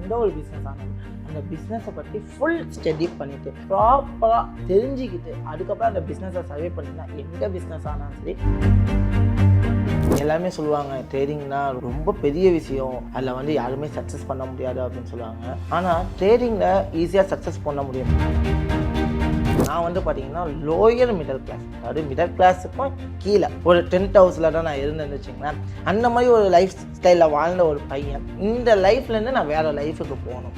எந்த ஒரு பிஸ்னஸ் ஆனாலும் அந்த பிஸ்னஸை பற்றி ஃபுல் ஸ்டடி பண்ணிவிட்டு ப்ராப்பராக தெரிஞ்சுக்கிட்டு அதுக்கப்புறம் அந்த பிஸ்னஸை சர்வே பண்ணிங்கன்னா எந்த பிஸ்னஸ் ஆனாலும் சரி. எல்லாமே சொல்லுவாங்க ட்ரேடிங்னா ரொம்ப பெரிய விஷயம், அதில் யாருமே சக்ஸஸ் பண்ண முடியாது அப்படின்னு சொல்லுவாங்க. ஆனால் ட்ரேடிங்கில் ஈஸியாக சக்ஸஸ் பண்ண முடியும். நான் பார்த்தீங்கன்னா லோயர் மிடில் கிளாஸ், அதாவது மிடில் கிளாஸுக்கும் கீழே ஒரு 10th ஹவுஸில் தான் நான் இருந்தேன்னு வச்சுங்களேன். அந்த மாதிரி ஒரு லைஃப் ஸ்டைலில் வாழ்ந்த ஒரு பையன் இந்த லைஃப்லேருந்து நான் வேறு லைஃபுக்கு போகணும்.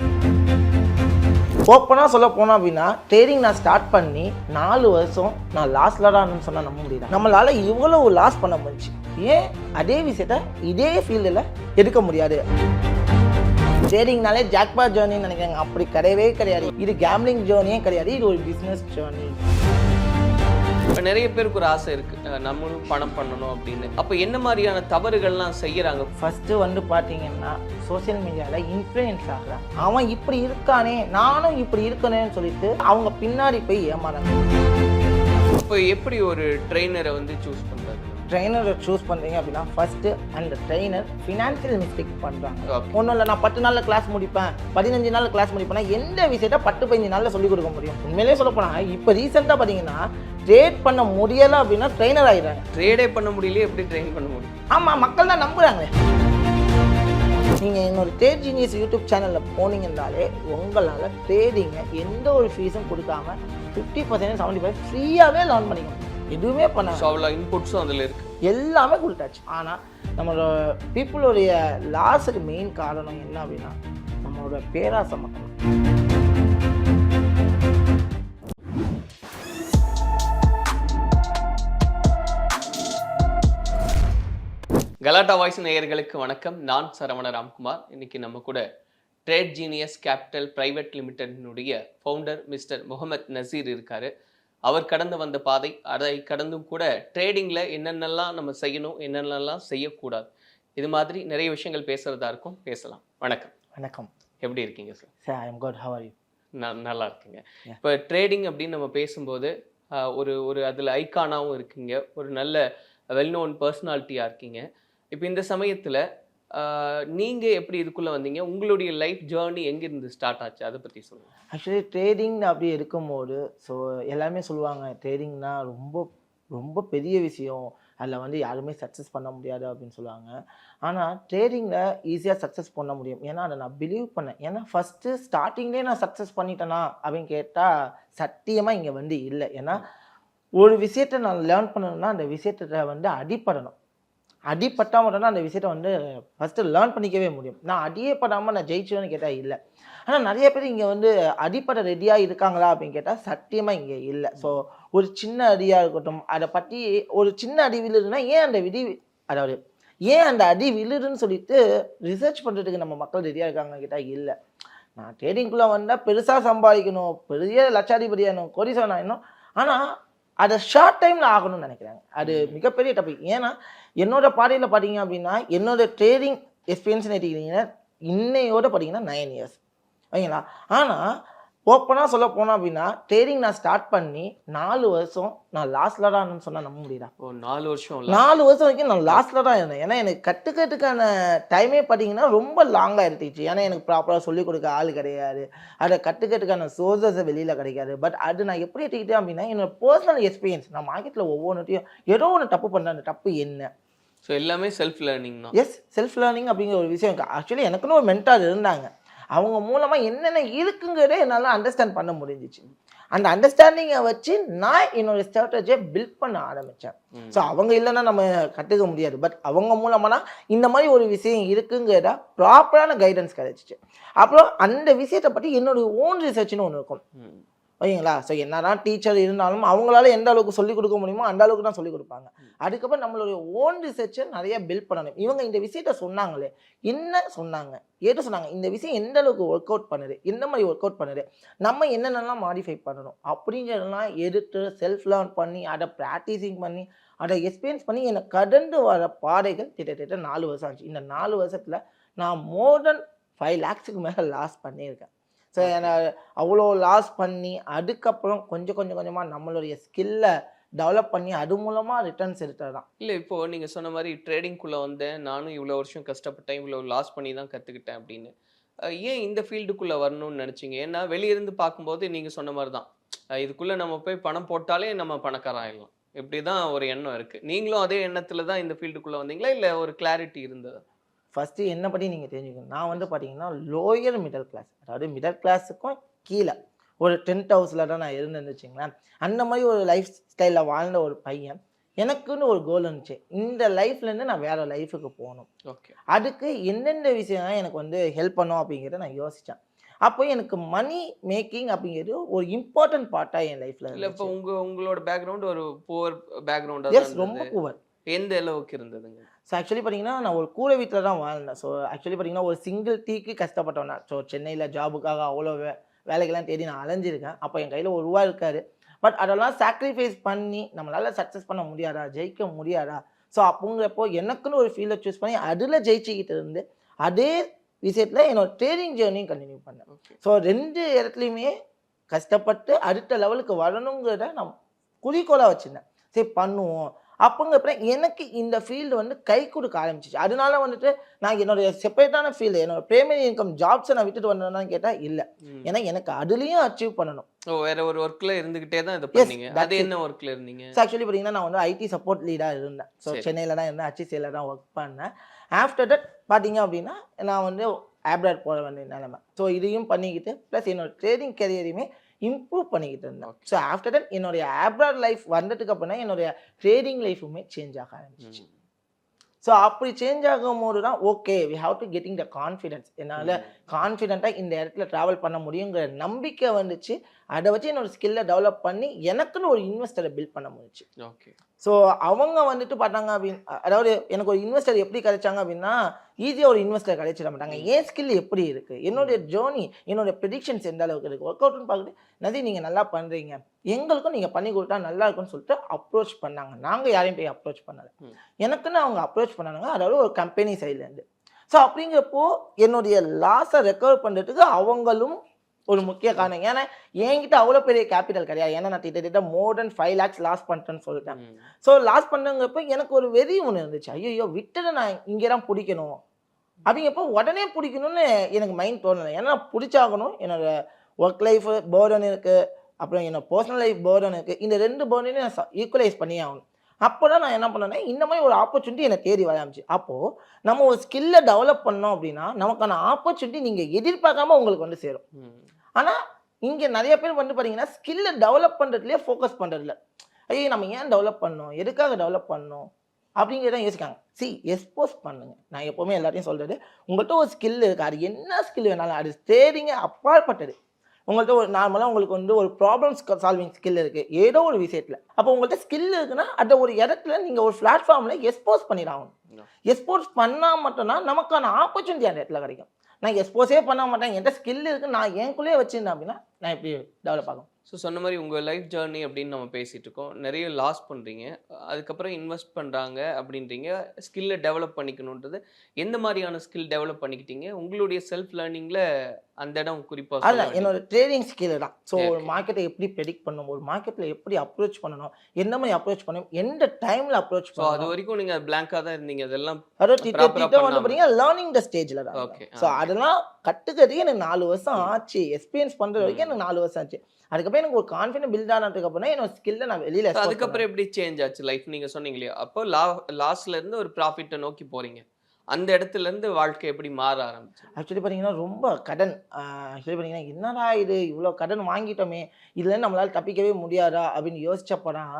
ஓப்பனாக சொல்ல போனோம் அப்படின்னா ட்ரேடிங் நான் ஸ்டார்ட் பண்ணி 4 வருஷம் நான் லாஸ்ட்ல தான் சொன்னால் நம்ப முடியல. நம்மளால் இவ்வளோ லாஸ் பண்ண முடிச்சு, ஏன் அதே விஷயத்த இதே ஃபீல்டில் எடுக்க முடியாது? ட்ரேடிங்னாலே ஜாக்பாட் ஜேர்னின்னு நினைக்கிறாங்க, அப்படி கிடையவே கிடையாது. இது கேம்லிங் ஜேர்னியே கிடையாது, இது ஒரு பிஸ்னஸ் ஜேர்னி. இப்போ நிறைய பேருக்கு ஒரு ஆசை இருக்குது, நம்மளும் பணம் பண்ணணும் அப்படின்னு. அப்போ என்ன மாதிரியான தவறுகள்லாம் செய்கிறாங்க? ஃபஸ்ட்டு பார்த்தீங்கன்னா சோசியல் மீடியாவில் இன்ஃப்ளூயன்ஸ் ஆகிறான். அவன் இப்படி இருக்கானே நானும் இப்படி இருக்கணும்னு சொல்லிட்டு அவங்க பின்னாடி போய் ஏமாறாங்க. இப்போ எப்படி ஒரு ட்ரெயினரை சூஸ் பண்ணுறது? ட்ரெயினரை சூஸ் பண்ணுறீங்க அப்படின்னா ஃபஸ்ட்டு அந்த ட்ரெயினர் ஃபினான்ஷியல் மிஸ்டேக் பண்ணுறாங்க. ஒன்றும் இல்லை, நான் 10 நாளில் கிளாஸ் முடிப்பேன், 15 நாளில் கிளாஸ் முடிப்பேன்னா எந்த விஷயத்த 10-15 நாளில் சொல்லிக் கொடுக்க முடியும்? உண்மையிலே சொல்ல போனால் இப்போ ரீசெண்டாக பார்த்தீங்கன்னா ட்ரேட் பண்ண முடியலை அப்படின்னா ட்ரெயினர் ஆகிடுறாங்க. ட்ரேடே பண்ண முடியலையே, எப்படி ட்ரெயின் பண்ண முடியும்? ஆமாம், மக்கள் தான் நம்புகிறாங்க. நீங்கள் என்னோட ட்ரேட் ஜீனியஸ் யூடியூப் சேனலில் போனீங்கன்னாலே உங்களால் ட்ரேடிங்கை எந்த ஒரு ஃபீஸும் கொடுக்காம 50% 75% ஃப்ரீயாகவே லேர்ன் பண்ணிக்கணும். எதுவுமே பண்ண அவ்வளோ இன்புட்ஸும் அதில் இருக்குது, எல்லாமே கொடுத்தாச்சு. ஆனால் நம்மளோட பீப்புளுடைய லாஸுக்கு மெயின் காரணம் என்ன அப்படின்னா நம்மளோட பேராசை மக்கள். கலாட்டா வாய்ஸ் நேயர்களுக்கு வணக்கம். நான் சரவண ராம்குமார். இன்னைக்கு நம்ம கூட ட்ரேட் ஜீனியஸ் கேபிட்டல் பிரைவேட் லிமிடெட்னுடைய ஃபவுண்டர் மிஸ்டர் முகமது நசீர் இருக்காரு. அவர் கடந்து வந்த பாதை, அதை கடந்தும் கூட ட்ரேடிங்கில் என்னென்னலாம் நம்ம செய்யணும், என்னென்னலாம் செய்யக்கூடாது, இது மாதிரி நிறைய விஷயங்கள் பேசுகிறதா இருக்கும். பேசலாம். வணக்கம். வணக்கம். எப்படி இருக்கீங்க sir? Sir, I am good. How are you? நல்லா இருக்குங்க. இப்போ ட்ரேடிங் அப்படின்னு நம்ம பேசும்போது ஒரு அதில் ஐக்கானாகவும் இருக்கீங்க, ஒரு நல்ல வெல் நோன் பர்சனாலிட்டியாக இருக்கீங்க. இப்போ இந்த சமயத்தில் நீங்கள் எப்படி இதுக்குள்ளே வந்தீங்க? உங்களுடைய லைஃப் ஜேர்னி எங்கேருந்து ஸ்டார்ட் ஆச்சு, அதை பற்றி சொல்லுங்கள். ஆக்சுவலி ட்ரேடிங் அப்படி இருக்கும்போது எல்லாமே சொல்லுவாங்க ட்ரேடிங்னா ரொம்ப ரொம்ப பெரிய விஷயம், அதில் யாருமே சக்ஸஸ் பண்ண முடியாது அப்படின்னு சொல்லுவாங்க. ஆனால் ட்ரேடிங்கில் ஈஸியாக சக்ஸஸ் பண்ண முடியும். ஏன்னா அதை நான் பிலீவ் பண்ணேன். ஏன்னா ஃபஸ்ட்டு ஸ்டார்டிங்லேயே நான் சக்ஸஸ் பண்ணிட்டேனா அப்படின்னு கேட்டால் சத்தியமாக இங்கே இல்லை. ஏன்னா ஒரு விஷயத்தை நான் லேர்ன் பண்ணணும்னா அந்த விஷயத்தை அடிப்படணும். அடிப்பட்டால் மட்டும்தான் அந்த விஷயத்தை ஃபஸ்ட்டு லேர்ன் பண்ணிக்கவே முடியும். நான் அடியே படாமல் நான் ஜெயிச்சுவேன்னு கேட்டால் இல்லை. ஆனால் நிறைய பேர் இங்கே அடிப்படை ரெடியாக இருக்காங்களா அப்படின்னு கேட்டால் சத்தியமாக இங்கே இல்லை. ஸோ ஒரு சின்ன அடியாக இருக்கட்டும், அதை பற்றி ஒரு சின்ன அடி விழுதுன்னா ஏன் அந்த அடி விழுதுன்னு சொல்லிட்டு ரிசர்ச் பண்ணுறதுக்கு நம்ம மக்கள் ரெடியாக இருக்காங்கன்னு கேட்டால் இல்லை. நான் ட்ரேடிங்குள்ளே வந்தால் பெருசாக சம்பாதிக்கணும், பெரிய லட்சாதிபதியாகணும், கோடீஸ்வரன் ஆகணும், ஆனால் அதை ஷார்ட் டைமில் ஆகணும்னு நினைக்கிறாங்க. அது மிகப்பெரிய டாபிக். ஏன்னா என்னோட பாதையில் பார்த்தீங்க அப்படின்னா என்னோட ட்ரேடிங் எக்ஸ்பீரியன்ஸ் எடுத்துக்கிட்டிங்கன்னா இன்னையோட பார்த்தீங்கன்னா 9 years ஓகேங்களா. ஆனால் ஓப்பனாக சொல்ல போனோம் அப்படின்னா ட்ரேடிங் நான் ஸ்டார்ட் பண்ணி 4 வருஷம் நான் லாஸ்ட்ல தான் சொன்னால் நம்ப முடியல. 4 வருஷம் 4 வருஷம் வரைக்கும் நான் லாஸ்ட்ல தான் இருந்தேன். ஏன்னா எனக்கு கற்றுக்கிறதுக்கான டைமே பார்த்தீங்கன்னா ரொம்ப லாங்காக இருந்துச்சு. ஏன்னா எனக்கு ப்ராப்பராக சொல்லிக் கொடுக்க ஆள் கிடையாது, அதை கற்றுக்கிறதுக்கான சோர்ஸஸ் வெளியில் கிடைக்காது. பட் அது நான் எப்படி எடுத்துக்கிட்டேன் அப்படின்னா என்னோட பர்சனல் எக்ஸ்பீரியன்ஸ். நான் மார்க்கெட்டில் ஒவ்வொன்றுத்தையும் ஏதோ ஒன்று தப்பு பண்ணுறேன், அந்த தப்பு என்ன? ஸோ எல்லாமே செல்ஃப் லேர்னிங் தான். எஸ், செல்ஃப் லேர்னிங் அப்படிங்கிற ஒரு விஷயம். ஆக்சுவலி எனக்குன்னு ஒரு மென்டார் இருந்தாங்க, அவங்க மூலமாக என்னென்ன இருக்குங்கிறதே என்னால் அண்டர்ஸ்டாண்ட் பண்ண முடிஞ்சிச்சு. அந்த அண்டர்ஸ்டாண்டிங்கை வச்சு நான் என்னோட ஸ்ட்ராட்டஜியை பில்ட் பண்ண ஆரம்பித்தேன். ஸோ அவங்க இல்லைன்னா நம்ம கற்றுக்க முடியாது. பட் அவங்க மூலமாக இந்த மாதிரி ஒரு விஷயம் இருக்குங்கிறதா ப்ராப்பரான கைடன்ஸ் கிடைச்சிச்சு. அப்புறம் அந்த விஷயத்தை பற்றி என்னோட ஓன் ரிசர்ச்னு ஒன்று இருக்கும் ஓகேங்களா. ஸோ என்னதான் டீச்சர் இருந்தாலும் அவங்களால எந்த அளவுக்கு சொல்லிக் கொடுக்க முடியுமோ அந்த அளவுக்கு தான் சொல்லிக் கொடுப்பாங்க. அதுக்கப்புறம் நம்மளுடைய ஓன் ரிசர்ச்சை நிறைய பில்ட் பண்ணணும். இவங்க இந்த விஷயத்த சொன்னாங்களே, என்ன சொன்னாங்க, ஏதோ சொன்னாங்க, இந்த விஷயம் எந்த அளவுக்கு ஒர்க் அவுட் பண்ணுது, எந்த மாதிரி ஒர்க் அவுட் பண்ணுது, நம்ம என்னென்னலாம் மாடிஃபை பண்ணணும் அப்படிங்கிறதெல்லாம் எடுத்து செல்ஃப் லேர்ன் பண்ணி அதை ப்ராக்டிஸிங் பண்ணி அதை எக்ஸ்பீரியன்ஸ் பண்ணி எனக்கு கடந்து வர பாதைகள் கிட்டத்தட்ட 4 வருஷம் ஆச்சு. இந்த 4 வருஷத்தில் நான் மோர் தென் 5 lakhs மேலே லாஸ் பண்ணியிருக்கேன். ஸோ அவ்வளோ லாஸ் பண்ணி அதுக்கப்புறம் கொஞ்சமாக நம்மளுடைய ஸ்கில்லை டெவலப் பண்ணி அது மூலமாக ரிட்டர்ன்ஸ் எடுத்தது தான். இல்லை, இப்போது நீங்கள் சொன்ன மாதிரி ட்ரேடிங்குள்ளே வந்தேன், நானும் இவ்வளோ வருஷம் கஷ்டப்பட்டேன், இவ்வளோ லாஸ் பண்ணி தான் கற்றுக்கிட்டேன் அப்படின்னு. ஏன் இந்த ஃபீல்டுக்குள்ள வரணும்னு நினைச்சீங்க? ஏன்னா வெளியிருந்து பார்க்கும்போது நீங்க சொன்ன மாரி தான். இதுக்குள்ள நம்ம போய் பணம் போட்டாலே நம்ம பணக்காரன் ஆயிடலாம். இப்படிதான் ஒரு எண்ணம் இருக்கு. நீங்களும் அதே எண்ணத்துல தான் இந்த ஃபீல்டுக்குள்ள வந்தீங்களா? இல்ல ஒரு கிளாரிட்டி இருந்ததா? ஃபர்ஸ்ட்டு என்ன பத்தி நீங்க தெரிஞ்சுக்கணும். நான் வந்து பார்த்தீங்கன்னா, லோயர் மிடில் கிளாஸ். அதாவது மிடில் கிளாஸுக்கும் கீழ. ஒரு 10th ஹவுஸ்ல தான் நான் இருந்தேன்னு வச்சுக்கங்களேன். அந்த மாரி ஒரு லைஃப் ஸ்டைல்ல வாழ்ந்த ஒரு பையன். எனக்குன்னு ஒரு கோல் இருந்துச்சு. இந்த லைஃப்லேருந்து நான் வேற லைஃப்க்கு போணும். ஓகே. அதுக்கு எந்தெந்த விஷயம்லாம் எனக்கு வந்து ஹெல்ப் பண்ணும் அப்படிங்கிறத நான் யோசிச்சேன். அப்போ எனக்கு மணி மேக்கிங் அப்படிங்கிறது ஒரு இம்பார்ட்டன்ட் பார்ட்டா என் லைஃப்ல இல்ல இப்ப இருந்துச்சு. உங்களோட பேக்ரவுண்ட் ஒரு புவர் பேக்ரவுண்டா தான் எஸ், ரொம்ப இருந்தது. புவர். எந்த அளவுக்கு இருந்ததுங்க? ஸோ ஆக்சுவலி பார்த்தீங்கன்னா, நான் ஒரு கூரை வீட்ல தான் வாழ்ந்தேன். ஸோ ஆக்சுவலி பார்த்தீங்கன்னா, ஒரு சிங்கிள் டீக்கு கஷ்டப்பட்டவன் நான். ஸோ சென்னையில ஜாபுக்காக அவ்வளோ வேலைக்கெல்லாம் தேடி நான் அலைஞ்சிருக்கேன். அப்போ என் கையில ரூ. 1 இருக்காது. பட் அதெல்லாம் சாக்ரிஃபைஸ் பண்ணி நம்மளால சக்ஸஸ் பண்ண முடியாதா? ஜெயிக்க முடியாதா? ஸோ அப்போங்கிறப்போ எனக்குன்னு ஒரு ஃபீல்ட சூஸ் பண்ணி அதில ஜெயிச்சுக்கிட்டு இருந்து, அதே விஷயத்துல என்னோட ட்ரேடிங் ஜேர்னியும் கன்டின்யூ பண்ணேன். ஓகே. ஸோ 2 இடத்துலயுமே கஷ்டப்பட்டு அடுத்த லெவலுக்கு வரணுங்கிறத நான் குறிக்கோளா வச்சிருந்தேன். சரி பண்ணுவோம். அப்போங்கிறப்ப எனக்கு இந்த ஃபீல்டு வந்து கை கொடுக்க ஆரம்பிச்சுச்சு. அதனால வந்துட்டு நான் என்னுடைய செப்பரேட்டான ஃபீல்டு, என்னோட பிரைமரி இன்கம் ஜாப்ஸை நான் விட்டுட்டு வந்தேனான்னு கேட்டா இல்ல. ம். ஏன்னா எனக்கு அதுலயும் அச்சீவ் பண்ணணும். வேற ஒரு ஒர்க்ல இருந்துகிட்டே தான் இத எஸ், பண்ணீங்க. அது தட்ஸ் இட். என்ன ஒர்க்ல இருந்தீங்க? ஸோ ஆக்சுவலி பார்த்தீங்கன்னா, நான் வந்து ஐடி சப்போர்ட் லீடா இருந்தேன். ஸோ சரி. சென்னையில தான் இருந்தேன். HCL தான் ஒர்க் பண்ணேன். ஆஃப்டர் தட் பார்த்தீங்க அப்படின்னா, நான் வந்து ஆப்ராட் போக வேண்டிய நிலைமை. ஸோ இதையும் பண்ணிக்கிட்டு ப்ளஸ் என்னோட ட்ரேடிங் கெரியரையுமே இம்ப்ரூவ் பண்ணிக்கிட்டு இருந்தேன். ஸோ ஆஃப்டர் தட் என்னுடைய ஆப்ராட் லைஃப் வந்ததுக்கு அப்புறம் என்னுடைய ட்ரேடிங் லைஃபுமே சேஞ்ச் ஆக ஆரம்பிச்சிச்சு. ம். ஸோ அப்படி சேஞ்ச் ஆகும்போது தான் okay we have to getting the confidence. என்னால் கான்ஃபிடென்ட்டாக இந்த இடத்துல ட்ராவல் பண்ண முடியுங்கிற நம்பிக்கை வந்துச்சு. அதை வச்சு என்னோட ஸ்கில்லை டெவலப் பண்ணி எனக்குன்னு ஒரு இன்வெஸ்டரை பில்ட் பண்ண முடிஞ்சுச்சு. ஓகே. ஸோ அவங்க வந்துட்டு பார்த்தாங்க அதாவது எனக்கு ஒரு இன்வெஸ்டர் எப்படி கிடைச்சாங்க அப்படின்னா, ஈஸியாக ஒரு இன்வெஸ்டர் கிடைச்சிட மாட்டாங்க. என் ஸ்கில் எப்படி இருக்குது, என்னுடைய ஜேர்னி, என்னோட ப்ரெடிக்ஷன்ஸ் எந்த அளவுக்கு இருக்குது, ஒர்க் அவுட்னு பார்த்துட்டு நதி நீங்கள் நல்லா பண்ணுறீங்க, எங்களுக்கும் நீங்கள் பண்ணி கொடுத்தா நல்லா இருக்கும்னு சொல்லிட்டு அப்ரோச் பண்ணாங்க. நாங்கள் யாரையும் போய் அப்ரோச் பண்ணலை, எனக்குன்னு அவங்க அப்ரோச் பண்ணாங்க. அதாவது ஒரு கம்பெனி சைட்லேருந்து. ஸோ அப்படிங்கிறப்போ என்னுடைய லாஸை ரெக்கவர் பண்ணுறதுக்கு அவங்களும் ஒரு முக்கிய காரணம். ஏன்னா என்கிட்ட அவ்வளோ பெரிய கேபிட்டல் கிடையாது. ஏன்னா நான் கிட்டத்தட்ட மோர் தென் 5 lakhs லாஸ் பண்ணிட்டேன்னு சொல்லிட்டேன். ஸோ லாஸ் பண்ணுங்கிறப்ப எனக்கு ஒரு வெறி ஒன்று இருந்துச்சு. ஐயோ விட்டுட்டு நான் இங்கே தான் பிடிக்கணும் அப்படிங்கிறப்போ உடனே பிடிக்கணும்னு எனக்கு மைண்ட் தோணலை. ஏன்னா பிடிச்சாகணும். என்னோட ஒர்க் லைஃப் பேர்டன் இருக்குது, அப்புறம் என்னோட பர்சனல் லைஃப் பேர்டன் இருக்குது. இந்த 2 பேர்டனையும் நான் ஈக்குவலைஸ் பண்ணி ஆகணும். அப்போ தான் நான் என்ன பண்ணேன்னா, இந்த மாதிரி ஒரு ஆப்பர்ச்சுனிட்டி என்னை தேடி வர ஆரம்பிச்சு. அப்போது நம்ம ஒரு ஸ்கில்லை டெவலப் பண்ணோம் அப்படின்னா நமக்கான ஆப்பர்ச்சுனிட்டி நீங்கள் எதிர்பார்க்காம உங்களுக்கு வந்து சேரும். ஆனால் இங்கே நிறைய பேர் வந்து பார்த்தீங்கன்னா ஸ்கில்லை டெவலப் பண்ணுறதுலேயே ஃபோக்கஸ் பண்ணுறதில்ல. ஐயோ நம்ம ஏன் டெவலப் பண்ணணும், எதுக்காக டெவலப் பண்ணணும் அப்படிங்கிறத யோசிக்காங்க. எக்ஸ்போஸ் பண்ணுங்க. நான் எப்போவுமே எல்லாத்தையும் சொல்கிறது, உங்கள்கிட்ட ஒரு ஸ்கில் இருக்குது, அது என்ன ஸ்கில் வேணாலும், அது ட்ரேடிங்க அப்பாற்பட்டது. உங்கள்கிட்ட ஒரு நார்மலாக உங்களுக்கு வந்து ஒரு ப்ராப்ளம்ஸ் சால்விங் ஸ்கில் இருக்குது ஏதோ ஒரு விஷயத்தில். அப்போ உங்கள்கிட்ட ஸ்கில் இருக்குன்னா அந்த ஒரு இடத்துல நீங்கள் ஒரு பிளாட்ஃபார்மில் எக்ஸ்போஸ் பண்ணிடாகணும். எக்ஸ்போஸ் பண்ணால் மட்டும்தான் நமக்கான ஆப்பர்ச்சுனிட்டி அந்த இடத்துல கிடைக்கும். நான் எக்ஸ்போஸே பண்ண மாட்டேன், என்கிட்ட ஸ்கில் இருக்குது, நான் எனக்குள்ளேயே வச்சுருந்தேன் அப்படின்னா நான் எப்படி டெவலப் ஆகும்? ஸோ சொன்ன மாதிரி உங்கள் லைஃப் ஜேர்னி அப்படின்னு நம்ம பேசிகிட்டு இருக்கோம். நிறைய லாஸ் பண்ணுறீங்க, அதுக்கப்புறம் இன்வெஸ்ட் பண்ணுறாங்க அப்படின்றீங்க, ஸ்கில்லை டெவலப் பண்ணிக்கணுன்றது. எந்த மாதிரியான ஸ்கில் டெவலப் பண்ணிக்கிட்டீங்க? உங்களுடைய செல்ஃப் லேர்னிங்கில் அந்த இடம் குறிப்பாக அதுதான் என்னோட ட்ரேடிங் ஸ்கில் தான். ஸோ ஒரு மார்க்கெட்டை எப்படி ப்ரெடிக்ட் பண்ணணும், ஒரு மார்க்கெட்டில் எப்படி அப்ரோச் பண்ணணும், எந்த மாதிரி அப்ரோச் பண்ணணும், எந்த டைமில் அப்ரோச் ஸோ அது பண்ணணும். வரைக்கும் நீங்கள் பிளாங்காக தான் இருந்தீங்க, அதெல்லாம் அதாவது proper-ஆ திட்டம் வந்து பண்ணாம. பார்த்தீங்கன்னா லேர்னிங் த ஸ்டேஜில் தான். Okay, ஸோ அதெல்லாம் கற்றுக்கிறதுக்கு எனக்கு 4 வருஷம் ஆச்சு. எக்ஸ்பீரியன்ஸ் பண்ணுறது வரைக்கும் எனக்கு 4 வருஷம் ஆச்சு. அதுக்கப்புறம் எனக்கு ஒரு கான்ஃபிடன்ட் பில்ட் ஆனதுக்கு அப்புறம் என்னோட ஸ்கில்லை நான் வெளியில் So அதுக்கப்புறம் எப்படி சேஞ்ச் ஆச்சு லைஃப்? நீங்கள் சொன்னீங்க இல்லையா, அப்போ லாஸ்ல இருந்து ஒரு ப்ராஃபிட்டை நோக்கி போகிறீங்க. அந்த இடத்துல இருந்து வாழ்க்கை எப்படி மாற ஆரம்பிச்சு? ஆக்சுவலி பார்த்தீங்கன்னா ரொம்ப கடன். ஆக்சுவலி பார்த்தீங்கன்னா என்னடா இது இவ்வளோ கடன் வாங்கிட்டோமே, இதுலேருந்து நம்மளால் தப்பிக்கவே முடியாதா அப்படின்னு யோசிச்சப்போ தான்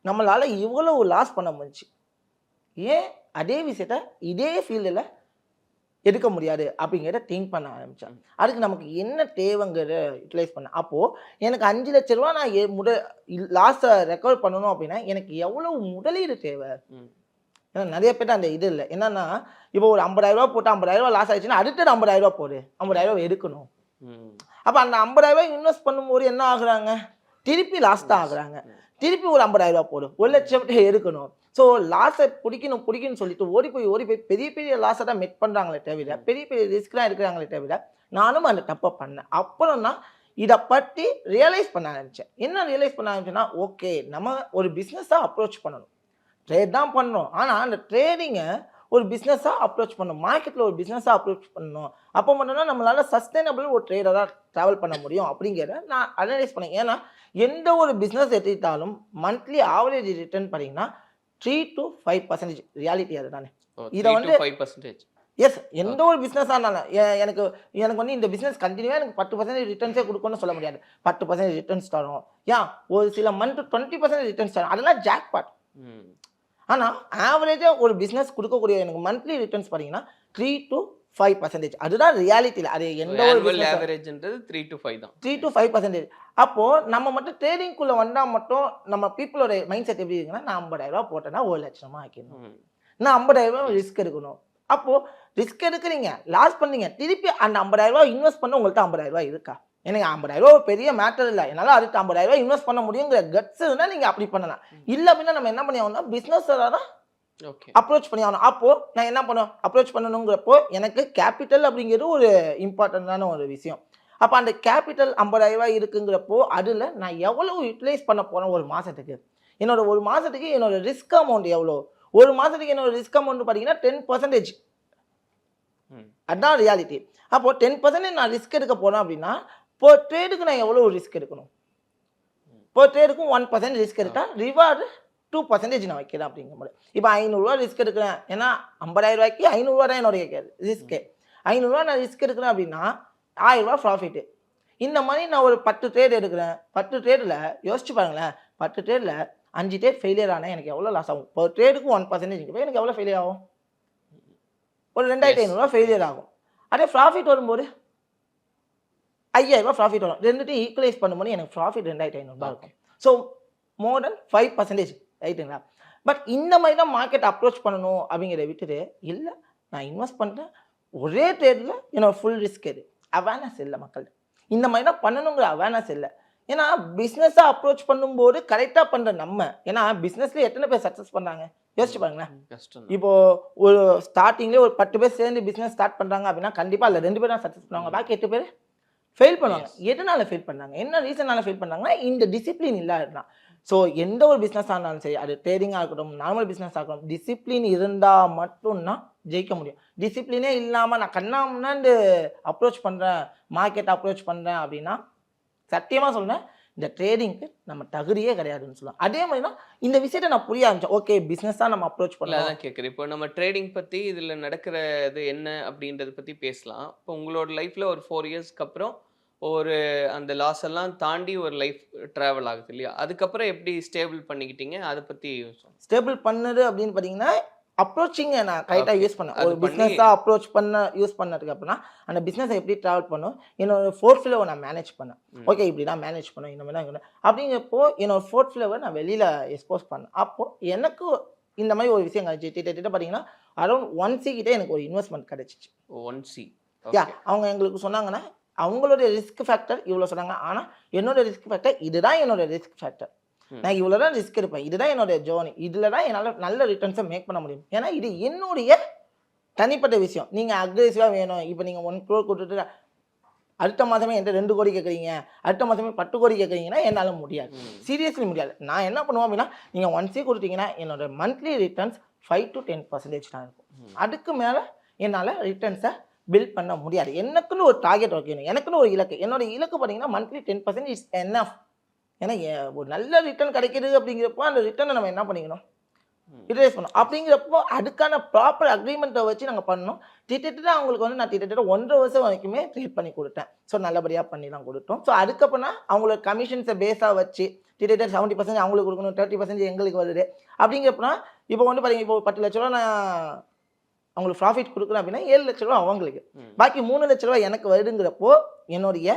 நம்மளால் இவ்வளோ லாஸ் பண்ண முடிஞ்சுச்சு. ஏன் அதே விஷயத்த இதே ஃபீல்டில் எடுக்க முடியாது அப்படிங்கிறத திங்க் பண்ண ஆரம்பித்தேன். அதுக்கு நமக்கு என்ன தேவைங்கிறத யூட்டிலைஸ் பண்ணேன். அப்போது எனக்கு 5 லட்ச ரூபா நான் லாஸை ரெக்கவர் பண்ணணும் அப்படின்னா எனக்கு எவ்வளோ முதலீடு தேவை? ஏன்னா நிறைய பேர் அந்த இது இல்லை. என்னன்னா இப்போ ஒரு 50,000 ரூபா போட்டு 50,000 ரூபா லாஸ் ஆயிடுச்சுன்னா அடுத்தது 50,000 ரூபா போடு, 50,000 ரூபா எடுக்கணும். அப்போ அந்த 50,000 ரூபாய் இன்வெஸ்ட் பண்ணும்போது என்ன ஆகுறாங்க, திருப்பி லாஸ் தான் ஆகுறாங்க. திருப்பி ஒரு 50,000 ரூபா போடு, 1 லட்சம் எடுக்கணும். ஸோ லாஸை பிடிக்கணும்னு சொல்லிட்டு ஓடி போய் பெரிய பெரிய லாஸை தான் மெட் பண்ணுறாங்களே தவிர, பெரிய பெரிய ரிஸ்க்லாம் எடுக்கிறாங்களே தவிர, நானும் அந்த தப்பை பண்ணேன். அப்புறம் தான் இதை பற்றி ரியலைஸ் பண்ண ஆரம்பித்தேன். என்ன ரியலைஸ் பண்ண ஆரம்பிச்சேன்னா, ஓகே நம்ம ஒரு பிஸ்னஸாக அப்ரோச் பண்ணணும், ட்ரேட் தான் பண்ணணும். ஆனால் அந்த ட்ரேடிங்கை ஒரு பிஸ்னஸாக அப்ரோச் பண்ணணும், மார்க்கெட்டில் ஒரு பிஸ்னஸாக அப்ரோச் பண்ணணும். அப்போ மட்டும்தான் நம்மளால சஸ்டைனபிள் ஒரு ட்ரேடராக ட்ராவல் பண்ண முடியும் அப்படிங்கிறத நான் அனலைஸ் பண்ணேன். ஏன்னா எந்த ஒரு பிஸ்னஸ் எடுத்துக்கிட்டாலும் மந்த்லி ஆவரேஜ் ரிட்டர்ன் பார்த்தீங்கன்னா 3 to 5% ரியாலிட்டி அதுதானே. இதை வந்து 5%. எஸ், எந்த ஒரு பிஸ்னஸாக இருந்தாலும் எனக்கு எனக்கு வந்து இந்த பிஸ்னஸ் கண்டினியூவாக எனக்கு 10% ரிட்டர்ன்ஸே கொடுக்கணும்னு சொல்ல முடியாது. 10% ரிட்டர்ன்ஸ் தரும், ஒரு சில மந்த் 20% ரிட்டர்ன்ஸ் தரும், அதெல்லாம் ஜாக்பாட். ஆனால் ஆவரேஜாக ஒரு பிஸ்னஸ் கொடுக்கக்கூடிய எனக்கு மந்த்லி ரிட்டர்ன்ஸ் பார்த்தீங்கன்னா 3 to 5%. அதுதான் ரியாலிட்டியில். அது எந்த ஒரு ஆவரேஜ்ன்றது 3 to 5 தான். 3 to 5%. அப்போது நம்ம மட்டும் ட்ரேடிங்குள்ளே வந்தால் மட்டும் நம்ம பீப்புளோட மைண்ட் செட் எப்படி இருக்குன்னா, நான் 50,000 போட்டேன்னா 1,00,000 ஆக்கிடணும், நான் 50,000 ரிஸ்க் எடுக்கணும். அப்போது ரிஸ்க் எடுக்கிறீங்க, லாஸ் பண்ணீங்க, திருப்பி அந்த 50,000 இன்வெஸ்ட் பண்ண உங்கள்கிட்ட 50,000 இருக்கா? எனக்கு 50,000 ஒரு பெரிய மேட்டர் இல்லை, என்னால் அதுக்கு 50,000 இன்வெஸ்ட் பண்ண முடியுங்கிற கட்ஸ் இருந்தால் நீங்கள் அப்படி பண்ணலாம். இல்லை அப்படின்னா நம்ம என்ன பண்ணி ஆகணும்னா பிஸ்னஸ் தான் அப்ரோச் பண்ணி ஆகணும். அப்போது நான் என்ன பண்ணுவேன், அப்ரோச் பண்ணணுங்கிறப்போ எனக்கு கேபிட்டல் அப்படிங்கிறது ஒரு இம்பார்ட்டண்ட்டான ஒரு விஷயம். அப்போ அந்த கேபிட்டல் 50,000 இருக்குங்கிறப்போ அதில் நான் எவ்வளோ யூட்டிலைஸ் பண்ண போகிறேன் ஒரு மாதத்துக்கு, என்னோட ஒரு மாதத்துக்கு என்னோட ரிஸ்க் அமௌண்ட் எவ்வளோ, ஒரு மாதத்துக்கு என்னோட ரிஸ்க் அமௌண்ட் பார்த்தீங்கன்னா 10%. அதுதான் ரியாலிட்டி. அப்போது 10% நான் ரிஸ்க் எடுக்க போனேன் அப்படின்னா இப்போ ட்ரேடுக்கு நான் எவ்வளோ ரிஸ்க் எடுக்கணும், இப்போ ட்ரேடுக்கும் 1% ரிஸ்க் எடுத்தால் ரிவார்டு 2% நான் வைக்கிறேன் அப்படிங்கிற மாதிரி. இப்போ 500 ரிஸ்க் எடுக்கிறேன், ஏன்னா 50,000 500 தான் என்னுடைய ரிஸ்க்கு. 500 நான் ரிஸ்க் எடுக்கிறேன் அப்படின்னா 1000 ப்ராஃபிட்டு. இந்த மாதிரி நான் ஒரு 10 ட்ரேட் எடுக்கிறேன், 10 ட்ரேடில் யோசிச்சு பாருங்களேன், 10 ட்ரேடில் 5 ட்ரேட் ஃபெயிலியர் ஆனால் எனக்கு எவ்வளோ லாஸ் ஆகும்? இப்போ ட்ரேடுக்கு 1% எனக்கு எவ்வளோ ஃபெயிலியர் ஆகும்? ஒரு 2,500 ஃபெயிலியர் ஆகும். அதே ப்ராஃபிட் வரும்போது 5,000 ப்ராஃபிட் வரும். ரெண்டுத்தையும் ஈக்குவலைஸ் பண்ணும்போது எனக்கு ப்ராஃபிட் 2,500 இருக்கும். ஸோ மோர் தென் 5%, ரைட்டுங்களா? பட் இந்த மாதிரி தான் மார்க்கெட் அப்ரோச் பண்ணணும் அப்படிங்கிறத விட்டுட்டு, இல்லை நான் இன்வெஸ்ட் பண்ணுறேன் ஒரே ட்ரேடில் என்னோட ஃபுல் ரிஸ்க் எது, அவேர்னஸ் இல்லை மக்கள். இந்த மாதிரி தான் பண்ணணுங்கிற அவேர்னஸ் இல்லை. ஏன்னா பிஸ்னஸாக அப்ரோச் பண்ணும்போது கரெக்டாக பண்ணுற நம்ம, ஏன்னா பிஸ்னஸ்லேயே எத்தனை பேர் சக்ஸஸ் பண்ணுறாங்க யோசிச்சு பாருங்களேன். இப்போ ஒரு ஸ்டார்டிங்லேயே ஒரு 10 பேர் சேர்ந்து பிஸ்னஸ் ஸ்டார்ட் பண்ணுறாங்க அப்படின்னா கண்டிப்பாக இல்லை 2 பேர் தான் சக்ஸஸ் பண்ணுவாங்க, பாக்கி 8 பேர் ஃபெயில் பண்ணுவாங்க. எதனால ஃபெயில் பண்ணாங்க, என்ன ரீசனால ஃபெயில் பண்ணாங்கன்னா இந்த டிசிப்ளின் இல்லாதுனா. ஸோ எந்த ஒரு பிஸ்னஸாக இருந்தாலும் சரி, அது ட்ரேடிங்காக இருக்கட்டும், நார்மல் பிஸ்னஸாக இருக்கட்டும், டிசிப்ளின் இருந்தால் மட்டும்தான் ஜெயிக்க முடியும். டிசிப்ளினே இல்லாமல் நான் கண்ணாமண்ணாண்டு அப்ரோச் பண்ணுறேன், மார்க்கெட் அப்ரோச் பண்ணுறேன் அப்படின்னா சத்தியமாக சொல்கிறேன், இந்த ட்ரேடிங்க்கு நம்ம தகுதியே கிடையாதுன்னு சொல்லலாம். அதே மாதிரி தான் இந்த விஷயத்தை நான் புரிய ஆரம்பிச்சேன். ஓகே பிஸ்னஸாக நம்ம அப்ரோச் பண்ணலாம் தான் கேட்குறேன். இப்போ நம்ம ட்ரேடிங் பற்றி இதில் நடக்கிறது என்ன அப்படின்றத பற்றி பேசலாம். இப்போ உங்களோட லைஃப்பில் ஒரு 4 இயர்ஸ்க்கு அப்புறம் ஒரு அந்த லாஸ் எல்லாம் தாண்டி ஒரு லைஃப் ட்ராவல் ஆகுது இல்லையா? அதுக்கப்புறம் எப்படி ஸ்டேபிள் பண்ணிக்கிட்டீங்க, அதை பற்றி ஸ்டேபிள் பண்ணது அப்படின்னு பார்த்தீங்கன்னா அப்ரோச்சிங்கை நான் கரெக்டாக யூஸ் பண்ணேன். ஒரு பிஸ்னஸாக அப்ரோச் யூஸ் பண்ணதுக்கு அப்படின்னா அந்த பிஸ்னஸை எப்படி ட்ராவல் பண்ணும், என்னோட 4th ஃப்ளேவர் நான் மேனேஜ் பண்ணேன். ஓகே இப்படி தான் மேனேஜ் பண்ணேன், இந்த மாதிரி தான் அப்படிங்கிறப்போ என்னோட 4th ஃப்ளேவர் நான் வெளியில் எக்ஸ்போஸ் பண்ணேன். அப்போது எனக்கு இந்த மாதிரி ஒரு விஷயம் கிடச்சி. கிட்ட பார்த்தீங்கன்னா அரௌண்ட் 1C கிட்டே எனக்கு ஒரு இன்வெஸ்ட்மெண்ட் கிடச்சிச்சு. 1C அவங்க எங்களுக்கு சொன்னாங்கன்னா அவங்களோட ரிஸ்க் ஃபேக்டர் இவ்வளோ சொன்னாங்க, ஆனால் என்னோட ரிஸ்க் ஃபேக்டர் இதுதான், என்னோட ரிஸ்க் ஃபேக்டர் நான் இவ்வளோ தான் ரிஸ்க் எடுப்பேன், இதுதான் என்னோட ஜேர்னி, இதில் தான் என்னால் நல்ல ரிட்டர்ன்ஸை மேக் பண்ண முடியும். ஏன்னா இது என்னுடைய தனிப்பட்ட விஷயம். நீங்கள் அக்ரெசிவாக வேணும், இப்போ நீங்கள் 1 crore கொடுத்துட்டு அடுத்த மாதமே என்கிட்ட 2 கோடி கேட்குறீங்க, அடுத்த மாதமே 10 கோடி கேட்குறீங்கன்னா என்னால் முடியாது, சீரியஸ்லி முடியாது. நான் என்ன பண்ணுவோம் அப்படின்னா, நீங்கள் 1C கொடுத்தீங்கன்னா என்னோட மந்த்லி ரிட்டர்ன்ஸ் 5 to 10% தான் இருக்கும். அதுக்கு மேலே என்னால் ரிட்டர்ன்ஸை பில்ட் பண்ண முடியாது. எனக்குன்னு ஒரு டார்கெட் வைக்கணும், எனக்குன்னு ஒரு இலக்கு. என்னோட இலக்கு பார்த்தீங்கன்னா மந்த்லி 10% இஸ் எனஃப். ஏன்னா ஒரு நல்ல ரிட்டர்ன் கிடைக்கிது அப்படிங்கிறப்போ அந்த ரிட்டர்னை நம்ம என்ன பண்ணிக்கணும், யூட்டிலைஸ் பண்ணணும். அப்படிங்கிறப்போ அதுக்கான ப்ராப்பர் அக்ரிமெண்ட்டை வச்சு நாங்கள் பண்ணணும். திட்டத்தட்ட அவங்களுக்கு வந்து நான் திட்டத்தட்ட 1.5 வருஷம் வரைக்குமே ட்ரீட் பண்ணி கொடுத்தேன். ஸோ நல்லபடியாக பண்ணி தான் கொடுத்தோம். ஸோ அதுக்கப்புறம் அவங்களோட கமிஷன்ஸை பேஸாக வச்சு திட்டத்தட்ட 70% அவங்களுக்கு கொடுக்கணும், 30% எங்களுக்கு வருது. அப்படிங்கிறப்பனா இப்போ வந்து பார்த்தீங்கன்னா இப்போ 10 லட்ச ரூபா நான் அவங்களுக்கு ப்ராஃபிட் கொடுக்குறேன் அப்படின்னா 7 லட்ச ரூபா அவங்களுக்கு, பாக்கி 3 லட்ச ரூபா எனக்கு வருதுங்கிறப்போ என்னுடைய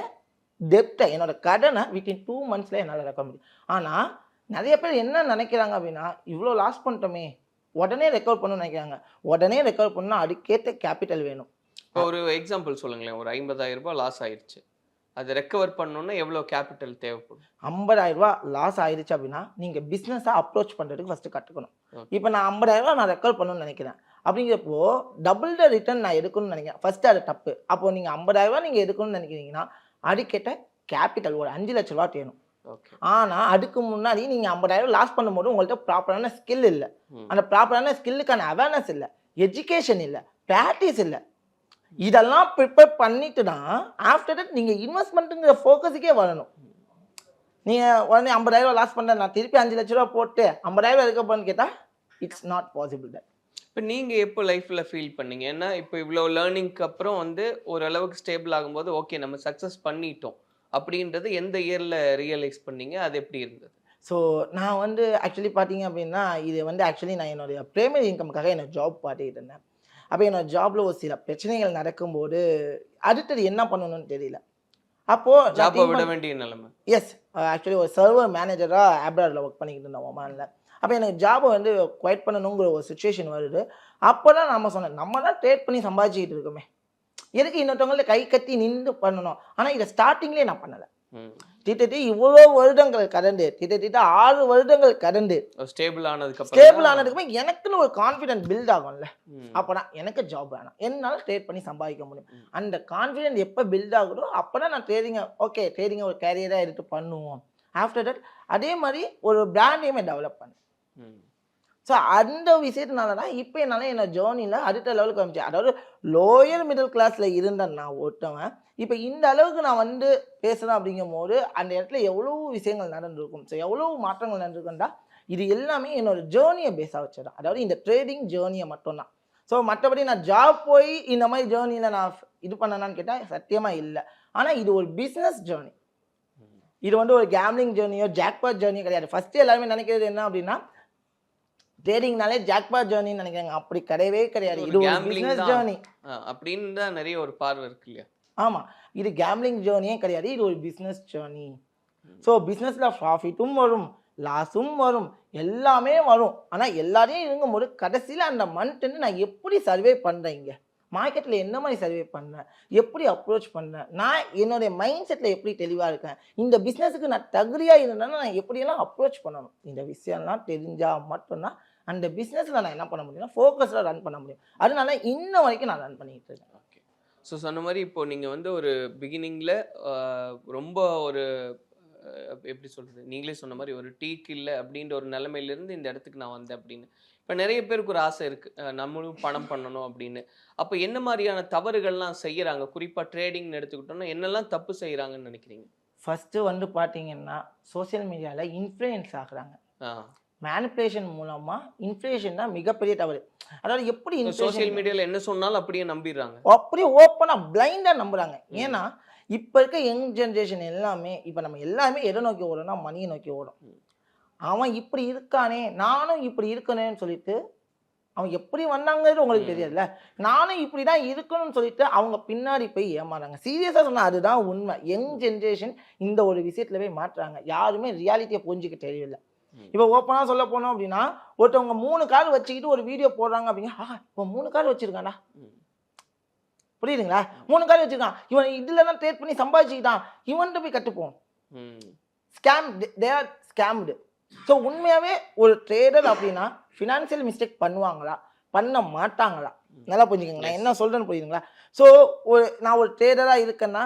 டெப்டை, என்னோட கடனை வித்தின் 2 months என்னால் ரெக்கவர் முடியும். ஆனால் நிறைய பேர் என்ன நினைக்கிறாங்க அப்படின்னா, இவ்வளோ லாஸ் பண்ணிட்டோமே உடனே ரெக்கவர் பண்ணணும்னு நினைக்கிறாங்க. உடனே ரெக்கவர் பண்ணால் அதுக்கேற்ற கேபிட்டல் வேணும். ஒரு எக்ஸாம்பிள் சொல்லுங்களேன். ஒரு 50,000 ரூபாய் லாஸ் ஆயிடுச்சு, அது ரெக்கவர் பண்ணணும்னா எவ்வளோ கேபிட்டல் தேவைப்படும்? 50,000 ரூபா லாஸ் ஆயிடுச்சு அப்படின்னா நீங்கள் பிஸ்னஸாக அப்ரோச் பண்ணுறதுக்கு ஃபஸ்ட்டு கற்றுக்கணும். இப்போ நான் 50,000 ரூபா நான் ரெக்கவர் பண்ணணும்னு நினைக்கிறேன் அப்படிங்கிறப்போ டபுள் த ரிட்டர்ன் நான் எடுக்கணும்னு நினைக்கிறேன். ஃபஸ்ட்டு அது தப்பு. அப்போது நீங்கள் 50,000 ரூபா நீங்கள் எடுக்கணும்னு நினைக்கிறீங்கன்னா அதுக்கேற்ற கேபிட்டல் ஒரு 5 லட்ச ரூபா வேணும். ஆனால் அதுக்கு முன்னாடி நீங்கள் 50,000 லாஸ் பண்ணும்போது உங்கள்கிட்ட ப்ராப்பரான ஸ்கில் இல்லை, அந்த ப்ராப்பரான ஸ்கில்லுக்கான அவேர்னஸ் இல்லை. எஜுகேஷன் இல்லை, ப்ராக்டிஸ் இல்லை. இதெல்லாம் ப்ரிப்பேர் பண்ணிட்டு தான் ஆஃப்டர் தட் நீங்கள் இன்வெஸ்ட்மெண்ட்டுங்கிற ஃபோக்கஸுக்கே வரணும். நீங்கள் உடனே 50,000 லாஸ் பண்ண நான் திருப்பி 5 லட்ச ரூபா போட்டு 50,000 இருக்க போன்னு கேட்டால் இட்ஸ் நாட் பாசிபிள் தட். இப்போ நீங்கள் எப்போ லைஃப்பில் ஃபீல் பண்ணீங்க? ஏன்னா இப்போ இவ்வளோ லேர்னிங்க்கு அப்புறம் வந்து ஓரளவுக்கு ஸ்டேபிள் ஆகும்போது ஓகே நம்ம சக்ஸஸ் பண்ணிட்டோம் அப்படின்றது எந்த இயரில் ரியலைஸ் பண்ணீங்க? அது எப்படி இருந்தது? ஸோ நான் வந்து ஆக்சுவலி பார்த்தீங்க அப்படின்னா இது வந்து ஆக்சுவலி நான் என்னுடைய ப்ரைமரி இன்கம்காக என்னோட ஜாப் பார்த்துக்கிட்டு இருந்தேன். அப்போ என்னோட ஜாபில் ஒரு சில பிரச்சனைகள் நடக்கும்போது அடுத்தது என்ன பண்ணணும்னு தெரியல. அப்போது ஜாப்பை விட வேண்டிய நிலைமை. எஸ், ஆக்சுவலி ஒரு சர்வர் மேனேஜராக ஆப்ராடில் ஒர்க் பண்ணிக்கிட்டு இருந்தேன் ஒமானில். அப்போ எனக்கு ஜாபை வந்து குவைட் பண்ணணுங்கிற ஒரு சுச்சுவேஷன் வருது. அப்போ தான் நம்ம சொன்னேன், நம்ம தான் ட்ரேட் பண்ணி சம்பாதிச்சிக்கிட்டு இருக்கோமே, எதுக்கு இன்னொருத்தவங்கள்ட்ட கை கட்டி நின்று பண்ணணும். ஆனால் இதை ஸ்டார்டிங்லேயே நான் பண்ணலை. கிட்டத்தட்ட இவ்வளோ வருடங்கள் கடந்து, கிட்டத்தட்ட 6 வருடங்கள் கடந்து ஸ்டேபிள் ஆனதுக்கு எனக்குன்னு ஒரு கான்ஃபிடென்ட் பில்ட் ஆகும்ல. அப்போதான் எனக்கு ஜாப் வேணாம், என்னால் ட்ரேட் பண்ணி சம்பாதிக்க முடியும். அந்த கான்ஃபிடென்ட் எப்போ பில்ட் ஆகுதோ அப்போ தான் நான் ட்ரேடிங்கை ஒரு கேரியராக எடுத்து பண்ணுவோம். ஆஃப்டர் தட் அதே மாதிரி ஒரு பிராண்டையுமே டெவலப் பண்ணேன். ஸோ அந்த விஷயத்தினால தான் இப்போ என்னால் என்னோட ஜேர்னியில் அடுத்த லெவலுக்கு வந்துச்சு. அதாவது லோயர் மிடில் கிளாஸில் இருந்தேன் நான் ஒருத்தவன், இப்போ இந்த அளவுக்கு நான் வந்து பேசுகிறேன் அப்படிங்கும்போது அந்த இடத்துல எவ்வளோ விஷயங்கள் நடந்திருக்கும். ஸோ எவ்வளோ மாற்றங்கள் நடந்திருக்குன்றா இது எல்லாமே என்னோட ஜேர்னியை பேஸாக வச்சுதான். அதாவது இந்த ட்ரேடிங் ஜேர்னியை மட்டும்தான். ஸோ மற்றபடி நான் ஜாப் போய் இந்த மாதிரி ஜேர்னியில் நான் இது பண்ணனான்னு கேட்டால் சத்தியமாக இல்லை. ஆனால் இது ஒரு பிஸ்னஸ் ஜேர்னி. இது வந்து ஒரு கேம்லிங் ஜேர்னியோ ஜாக்பாட் ஜேர்னியோ கிடையாது. ஃபஸ்ட்டு எல்லாருமே நினைக்கிறது என்ன அப்படின்னா ட்ரேடிங்னாலே ஜாக்பாட் ஜேர்னின்னு நினைக்கிறாங்க. அப்படி கிடையவே கிடையாது. இது ஒரு பிசினஸ் ஜேர்னி அப்படின்னு தான் நிறைய ஒரு பார்வை இருக்கு இல்லையா? ஆமாம், இது கேம்லிங் ஜேர்னியே கிடையாது, இது ஒரு பிஸ்னஸ் ஜேர்னி. ஸோ பிஸ்னஸில் ப்ராஃபிட்டும் வரும், லாஸும் வரும், எல்லாமே வரும். ஆனால் எல்லாரையும் இருக்கும்போது கடைசியில் அந்த மந்த்துன்னு நான் எப்படி சர்வே பண்ணுறேன், இங்கே மார்க்கெட்டில் என்ன மாதிரி சர்வே பண்ணேன், எப்படி அப்ரோச் பண்ணேன், நான் என்னுடைய மைண்ட் செட்டில் எப்படி தெளிவாக இருக்கேன், இந்த பிஸ்னஸுக்கு நான் தகுதியாக இருந்தேன்னா நான் எப்படியெல்லாம் அப்ரோச் பண்ணணும், இந்த விஷயம்லாம் தெரிஞ்சால் மட்டும்தான் அந்த பிஸ்னஸில் நான் என்ன பண்ண முடியும்னா ஃபோக்கஸில் ரன் பண்ண முடியும். அதனால இன்ன வரைக்கும் நான் ரன் பண்ணிக்கிட்டு இருக்கேன். ஓகே. ஸோ சொன்ன மாதிரி இப்போ நீங்கள் வந்து ஒரு பிகினிங்கில் ரொம்ப ஒரு எப்படி சொல்கிறது, நீங்களே சொன்ன மாதிரி ஒரு டீக் இல்லை அப்படின்ற ஒரு நிலைமையிலேருந்து இந்த இடத்துக்கு நான் வந்தேன் அப்படின்னு. இப்போ நிறைய பேருக்கு ஒரு ஆசை இருக்குது, நம்மளும் பணம் பண்ணணும் அப்படின்னு. அப்போ என்ன மாதிரியான தவறுகள்லாம் செய்கிறாங்க? குறிப்பாக ட்ரேடிங்னு எடுத்துக்கிட்டோம்னா என்னெல்லாம் தப்பு செய்கிறாங்கன்னு நினைக்கிறீங்க? ஃபஸ்ட்டு வந்து பார்த்தீங்கன்னா சோசியல் மீடியாவில் இன்ஃப்ளூயன்ஸ் ஆகுறாங்க. மேனிப்புலேஷன் மூலமாக இன்ஃப்ளேஷன் தான் மிகப்பெரிய தவறு. அதாவது எப்படி சோசியல் மீடியாவில் என்ன சொன்னாலும் அப்படியே நம்பிடுறாங்க, அப்படியே ஓப்பனாக பிளைண்டாக நம்புகிறாங்க. ஏன்னா இப்போ இருக்க யங் ஜென்ரேஷன் எல்லாமே இப்போ நம்ம எல்லாமே எதை நோக்கி ஓடுறோம்னா மணியை நோக்கி ஓடும். அவன் இப்படி இருக்கானே நானும் இப்படி இருக்கணும்னு சொல்லிட்டு அவன் எப்படி வந்தாங்கிறது உங்களுக்கு தெரியாதுல்ல, நானும் இப்படி தான் இருக்கணும்னு சொல்லிட்டு அவங்க பின்னாடி போய் ஏமாறாங்க. சீரியஸாக சொன்னால் அதுதான் உண்மை. யங் ஜென்ரேஷன் இந்த ஒரு விஷயத்துல போய் மாற்றுறாங்க. யாருமே ரியாலிட்டியை புரிஞ்சுக்க தெரியல. இப்போ ஓப்பனாக சொல்ல போனோம் அப்படின்னா ஒருத்தவங்க 3 கார் வச்சுக்கிட்டு ஒரு வீடியோ போடுறாங்க அப்படின்னா இப்போ 3 கார் வச்சிருக்காண்டா, புரியுதுங்களா? 3 கார் வச்சிருக்கான், இவன் இதுல தான் ட்ரேட் பண்ணி சம்பாதிச்சுக்கிட்டான், இவன்கிட்ட போய் கற்றுப்போம். Scam, they are scammed. So உண்மையாகவே ஒரு ட்ரேடர் அப்படின்னா ஃபினான்ஷியல் மிஸ்டேக் பண்ணுவாங்களா பண்ண மாட்டாங்களா நல்லா புரிஞ்சுக்கோங்க. நான் என்ன சொல்கிறேன்னு புரியுதுங்களா? ஸோ நான் ஒரு ட்ரேடராக இருக்கேன்னா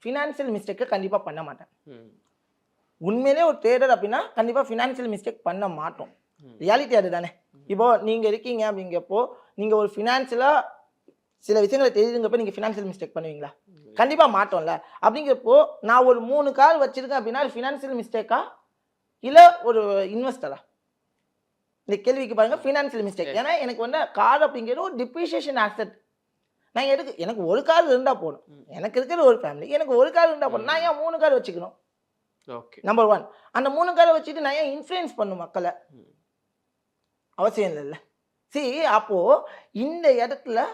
ஃபினான்ஷியல் மிஸ்டேக்கை கண்டிப்பாக பண்ண மாட்டேன். உண்மையிலே ஒரு ட்ரேடர் அப்படின்னா கண்டிப்பாக ஃபினான்ஷியல் மிஸ்டேக் பண்ண மாட்டோம். ரியாலிட்டி அது தானே. இப்போது நீங்கள் இருக்கீங்க அப்படிங்கப்போ நீங்கள் ஒரு ஃபினான்ஷியலாக சில விஷயங்களை தெரியுதுங்கப்போ நீங்கள் ஃபினான்ஷியல் மிஸ்டேக் பண்ணுவீங்களா? கண்டிப்பாக மாட்டோம்ல. அப்படிங்கிறப்போ நான் ஒரு 3 கார் வச்சுருக்கேன் அப்படின்னா ஃபினான்ஷியல் மிஸ்டேக்கா இல்லை ஒரு இன்வெஸ்டரா? இந்த கேள்விக்கு பாருங்கள், ஃபினான்ஷியல் மிஸ்டேக். ஏன்னா எனக்கு வந்து கார் அப்படிங்கிறது ஒரு டிப்ரிஷியேஷன் ஆசெட். நான் எனக்கு ஒரு கார் இருந்தால் போதும், எனக்கு இருக்கிற ஒரு ஃபேமிலி எனக்கு ஒரு கார் இருந்தால் போதும். நான் ஏன் 3 கார் வச்சுக்கணும்? நம்பர் 1. அந்த 3 காரை வச்சுட்டு நான் ஏன் இன்ஃப்ளூயன்ஸ் பண்ணும் மக்களை? அவசியம் இல்லைல்ல. சரி, அப்போது இந்த இடத்துல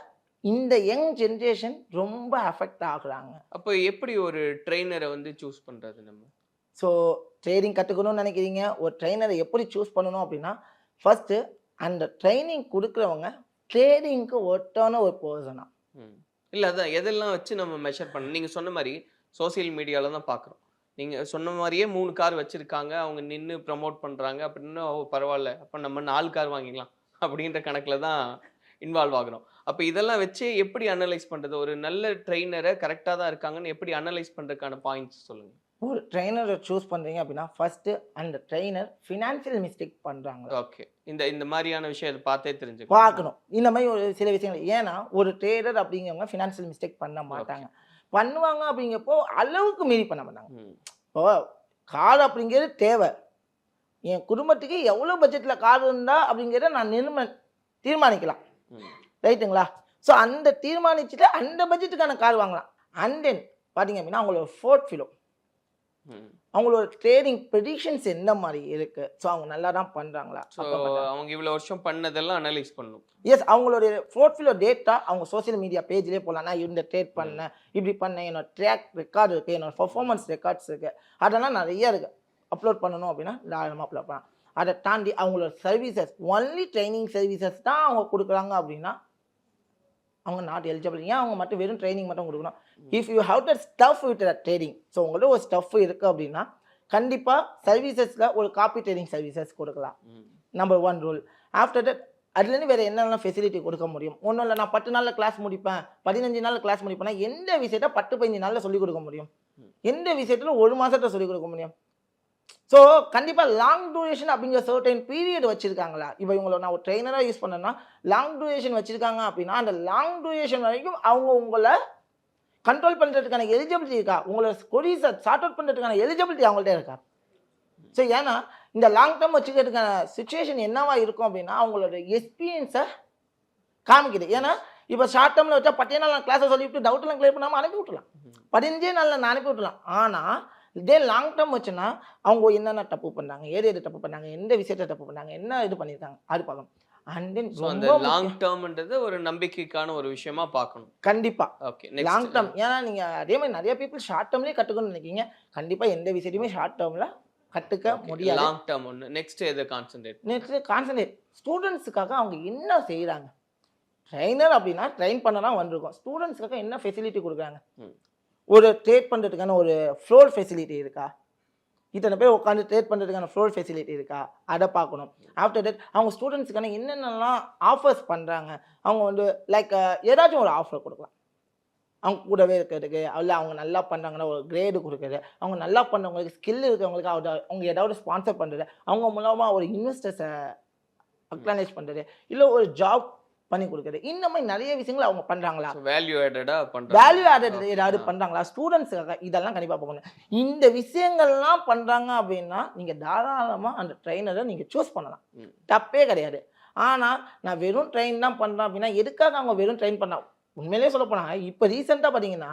இந்த யங் ஜென்ரேஷன் ரொம்ப அஃபெக்ட் ஆகுறாங்க. அப்போ எப்படி ஒரு ட்ரெயினரை வந்து சூஸ் பண்ணுறது நம்ம? ஸோ ட்ரேடிங் கற்றுக்கணும்னு நினைக்கிறீங்க, ஒரு ட்ரெயினரை எப்படி சூஸ் பண்ணணும் அப்படின்னா ஃபஸ்ட்டு அந்த ட்ரைனிங் கொடுக்குறவங்க ட்ரேடிங்க்கு ஒட்டான ஒரு பர்சனா இல்லை, அதான் எதெல்லாம் வச்சு நம்ம மெஷர் பண்ணணும்? நீங்கள் சொன்ன மாதிரி சோசியல் மீடியாவில் தான் பார்க்குறோம். நீங்கள் சொன்ன மாதிரியே 3 கார் வச்சுருக்காங்க, அவங்க நின்று ப்ரமோட் பண்ணுறாங்க அப்படின்னு, பரவாயில்ல அப்போ நம்ம 4 கார் வாங்கிக்கலாம் அப்படின்ற கணக்கில் தான் இன்வால்வ் ஆகிறோம். அப்போ இதெல்லாம் வச்சு எப்படி அனலைஸ் பண்ணுறது? ஒரு நல்ல ட்ரெயினரை கரெக்டாக தான் இருக்காங்கன்னு எப்படி அனலைஸ் பண்ணுறதுக்கான பாயிண்ட்ஸ் சொல்லுங்கள். ஒரு ட்ரெயினரை சூஸ் பண்ணுறீங்க அப்படின்னா ஃபஸ்ட்டு அந்த ட்ரெயினர் ஃபினான்ஷியல் மிஸ்டேக் பண்ணுறாங்களா ஓகே. இந்த மாதிரியான விஷயம் இதை பார்த்தே தெரிஞ்சுக்கலாம். பார்க்கணும். இந்த மாதிரி ஒரு சில விஷயங்கள். ஏன்னா ஒரு ட்ரேடர் அப்படிங்கிறவங்க ஃபினான்ஷியல் மிஸ்டேக் பண்ண மாட்டாங்க. பண்ணுவாங்க அப்படிங்கிறப்போ அளவுக்கு மீறி பண்ண மாட்டாங்க. இப்போ கார் அப்படிங்கிறது தேவை. என் குடும்பத்துக்கு எவ்வளோ பட்ஜெட்டில் கார் இருந்தா அப்படிங்கிறத நான் தீர்மானிக்கலாம். ரைட்டுங்களா? ஸோ அந்த தீர்மானிச்சுட்டு அந்த பட்ஜெட்டுக்கான கார் வாங்கலாம். அண்ட் தென் பார்த்தீங்க அப்படின்னா அவங்களோட போர்ட்ஃபோலியோ, அவங்களோட ட்ரேடிங் ப்ரெடிக்ஷன்ஸ் என்ன மாதிரி இருக்கு, ஸோ அவங்க நல்லா தான் பண்றாங்களா, அவங்க இவ்வளோ வருஷம் பண்ணதெல்லாம் அனலைஸ் பண்ணணும். எஸ், அவங்களுடைய போர்ட்ஃபோலியோ டேட்டா அவங்க சோஷியல் மீடியா பேஜ்லேயே போகலாம். நான் இந்த ட்ரேட் பண்ணேன், இப்படி பண்ணேன், என்னோட ட்ராக் ரெக்கார்டு இருக்குது, என்னோட பர்ஃபார்மன்ஸ் ரெக்கார்ட்ஸ் இருக்குது, அதெல்லாம் நிறைய இருக்குது. அப்லோட் பண்ணணும் அப்படின்னா தாராளமாக அப்லோட் பண்ணலாம். அதை தாண்டி அவங்களோட சர்வீசஸ் ஒன்லி ட்ரைனிங் சர்வீசஸ் தான் அவங்க கொடுக்குறாங்க அப்படின்னா அவங்க நாட் எலிஜிபிள். ஏன் அவங்க மட்டும் வெறும் ட்ரைனிங் மட்டும் கொடுக்கணும்? If you have to stuff with trading, so உங்கள்ட்ட ஒரு ஸ்டஃப் இருக்குது அப்படின்னா கண்டிப்பாக சர்வீசஸில் ஒரு காப்பி ட்ரேடிங் சர்வீசஸ் கொடுக்கலாம். Number 1 rule. ஆஃப்டர் தட் அதுலேருந்து வேறு என்னென்ன ஃபெசிலிட்டி கொடுக்க முடியும்? ஒன்றும் இல்லை, நான் 10 நாளில் கிளாஸ் முடிப்பேன், 15 நாளில் கிளாஸ் முடிப்பேன்னா எந்த விஷயத்தை 10-15 நாளில் சொல்லிக் கொடுக்க முடியும்? எந்த விஷயத்தில் 1 மாதத்தை சொல்லிக் கொடுக்க முடியும்? ஸோ கண்டிப்பாக லாங் டூரேஷன் அப்படிங்கிற சர்டைன் பீரியட் வச்சுருக்காங்களா? இப்போ இவங்களை நான் ஒரு ட்ரெயினராக யூஸ் பண்ணேன்னா லாங் டூரேஷன் வச்சுருக்காங்க அப்படின்னா அந்த லாங் டூரேஷன் வரைக்கும் அவங்க உங்களை கண்ட்ரோல் பண்ணுறதுக்கான எலிஜிபிலிட்டி இருக்கா? உங்களை கொரீஸை சார்ட் அவுட் பண்ணுறதுக்கான எலிஜிபிலிட்டி அவங்கள்ட்ட இருக்கா? ஸோ ஏன்னா இந்த லாங் டேர்ம் வச்சுக்கிறதுக்கான சுச்சுவேஷன் என்னவா இருக்கும் அப்படின்னா அவங்களோட எக்ஸ்பீரியன்ஸை காமிக்குது. ஏன்னா இப்போ ஷார்ட் டேர்மில் வச்சா 10 நாள் நான் கிளாஸை சொல்லிவிட்டு டவுட்லாம் கிளியர் பண்ணாமல் அனுப்பி விட்டுலாம், 15 நாளில் நான் அனுப்பி விட்டுலாம். ஆனால் இதே லாங் டேர்ம் வச்சுன்னா அவங்க என்னென்ன தப்பு பண்ணாங்க, எது தப்பு பண்ணாங்க, எந்த விஷயத்தை தப்பு பண்ணாங்க, என்ன இது பண்ணியிருக்காங்க அது பார்க்கணும். அண்ட் தென் அந்த லாங் டேர்ம்ன்றது ஒரு நம்பிக்கைக்கான ஒரு விஷயமா பார்க்கணும். கண்டிப்பா ஓகே, லாங் டேர்ம். ஏன்னா நீங்க அதே மாதிரி நிறைய பீப்புள் ஷார்ட் டேர்ம்லேயே கற்றுக்கணும்னு நினைக்கிறீங்க. கண்டிப்பா எந்த விஷயத்தையுமே ஷார்ட் டேர்ம்ல கற்றுக்க முடியாது. லாங் டேர்ம் ஒன்று. நெக்ஸ்ட் எதை கான்சன்ட்ரேட் ஸ்டூடெண்ட்ஸுக்காக அவங்க என்ன செய்கிறாங்க? ட்ரைனர் அப்படின்னா ட்ரெயின் பண்ண தான் வந்திருக்கோம். ஸ்டூடெண்ட்ஸுக்காக என்ன ஃபெசிலிட்டி கொடுக்குறாங்க? ஒரு ட்ரேட் பண்ணுறதுக்கான ஒரு ஃப்ளோர் ஃபெசிலிட்டி இருக்கா? இத்தனை பேர் உட்காந்து ட்ரேட் பண்ணுறதுக்கான ஃப்ளோர் ஃபெசிலிட்டி இருக்கா? அதை பார்க்கணும். ஆஃப்டர் தட் அவங்க ஸ்டூடெண்ட்ஸுக்கான என்னென்னலாம் ஆஃபர்ஸ் பண்ணுறாங்க, அவங்க வந்து லைக் ஏதாச்சும் ஒரு ஆஃபர் கொடுக்கலாம் அவங்க கூடவே இருக்கிறதுக்கு. இல்லை அவங்க நல்லா பண்ணுறாங்கன்னா ஒரு கிரேடு கொடுக்குறது, அவங்க நல்லா பண்ணுறவங்களுக்கு ஸ்கில் இருக்கிறவங்களுக்கு அவங்க ஏதாவது ஸ்பான்சர் பண்ணுறது, அவங்க மூலமாக ஒரு இன்வெஸ்டர்ஸை அக்னாலேஜ் பண்ணுறது, இல்லை ஒரு ஜாப் பண்ணி கொடுக்குறது. இந்த மாதிரி நிறைய விஷயங்கள் அவங்க பண்றாங்களா? வேல்யூ ஆடட் ஏதாவது பண்றாங்களா ஸ்டூடெண்ட்ஸுக்காக? இதெல்லாம் கண்டிப்பா பார்க்கணும். இந்த விஷயங்கள்லாம் பண்றாங்க அப்படின்னா நீங்க தாராளமா அந்த ட்ரெயினரை நீங்க சூஸ் பண்ணலாம், தப்பே கிடையாது. ஆனா நான் வெறும் ட்ரெயின் தான் பண்றேன் அப்படின்னா எதுக்காக அவங்க வெறும் ட்ரெயின் பண்ணா? உண்மையிலேயே சொல்ல போனாங்க இப்போ ரீசெண்டாக பார்த்தீங்கன்னா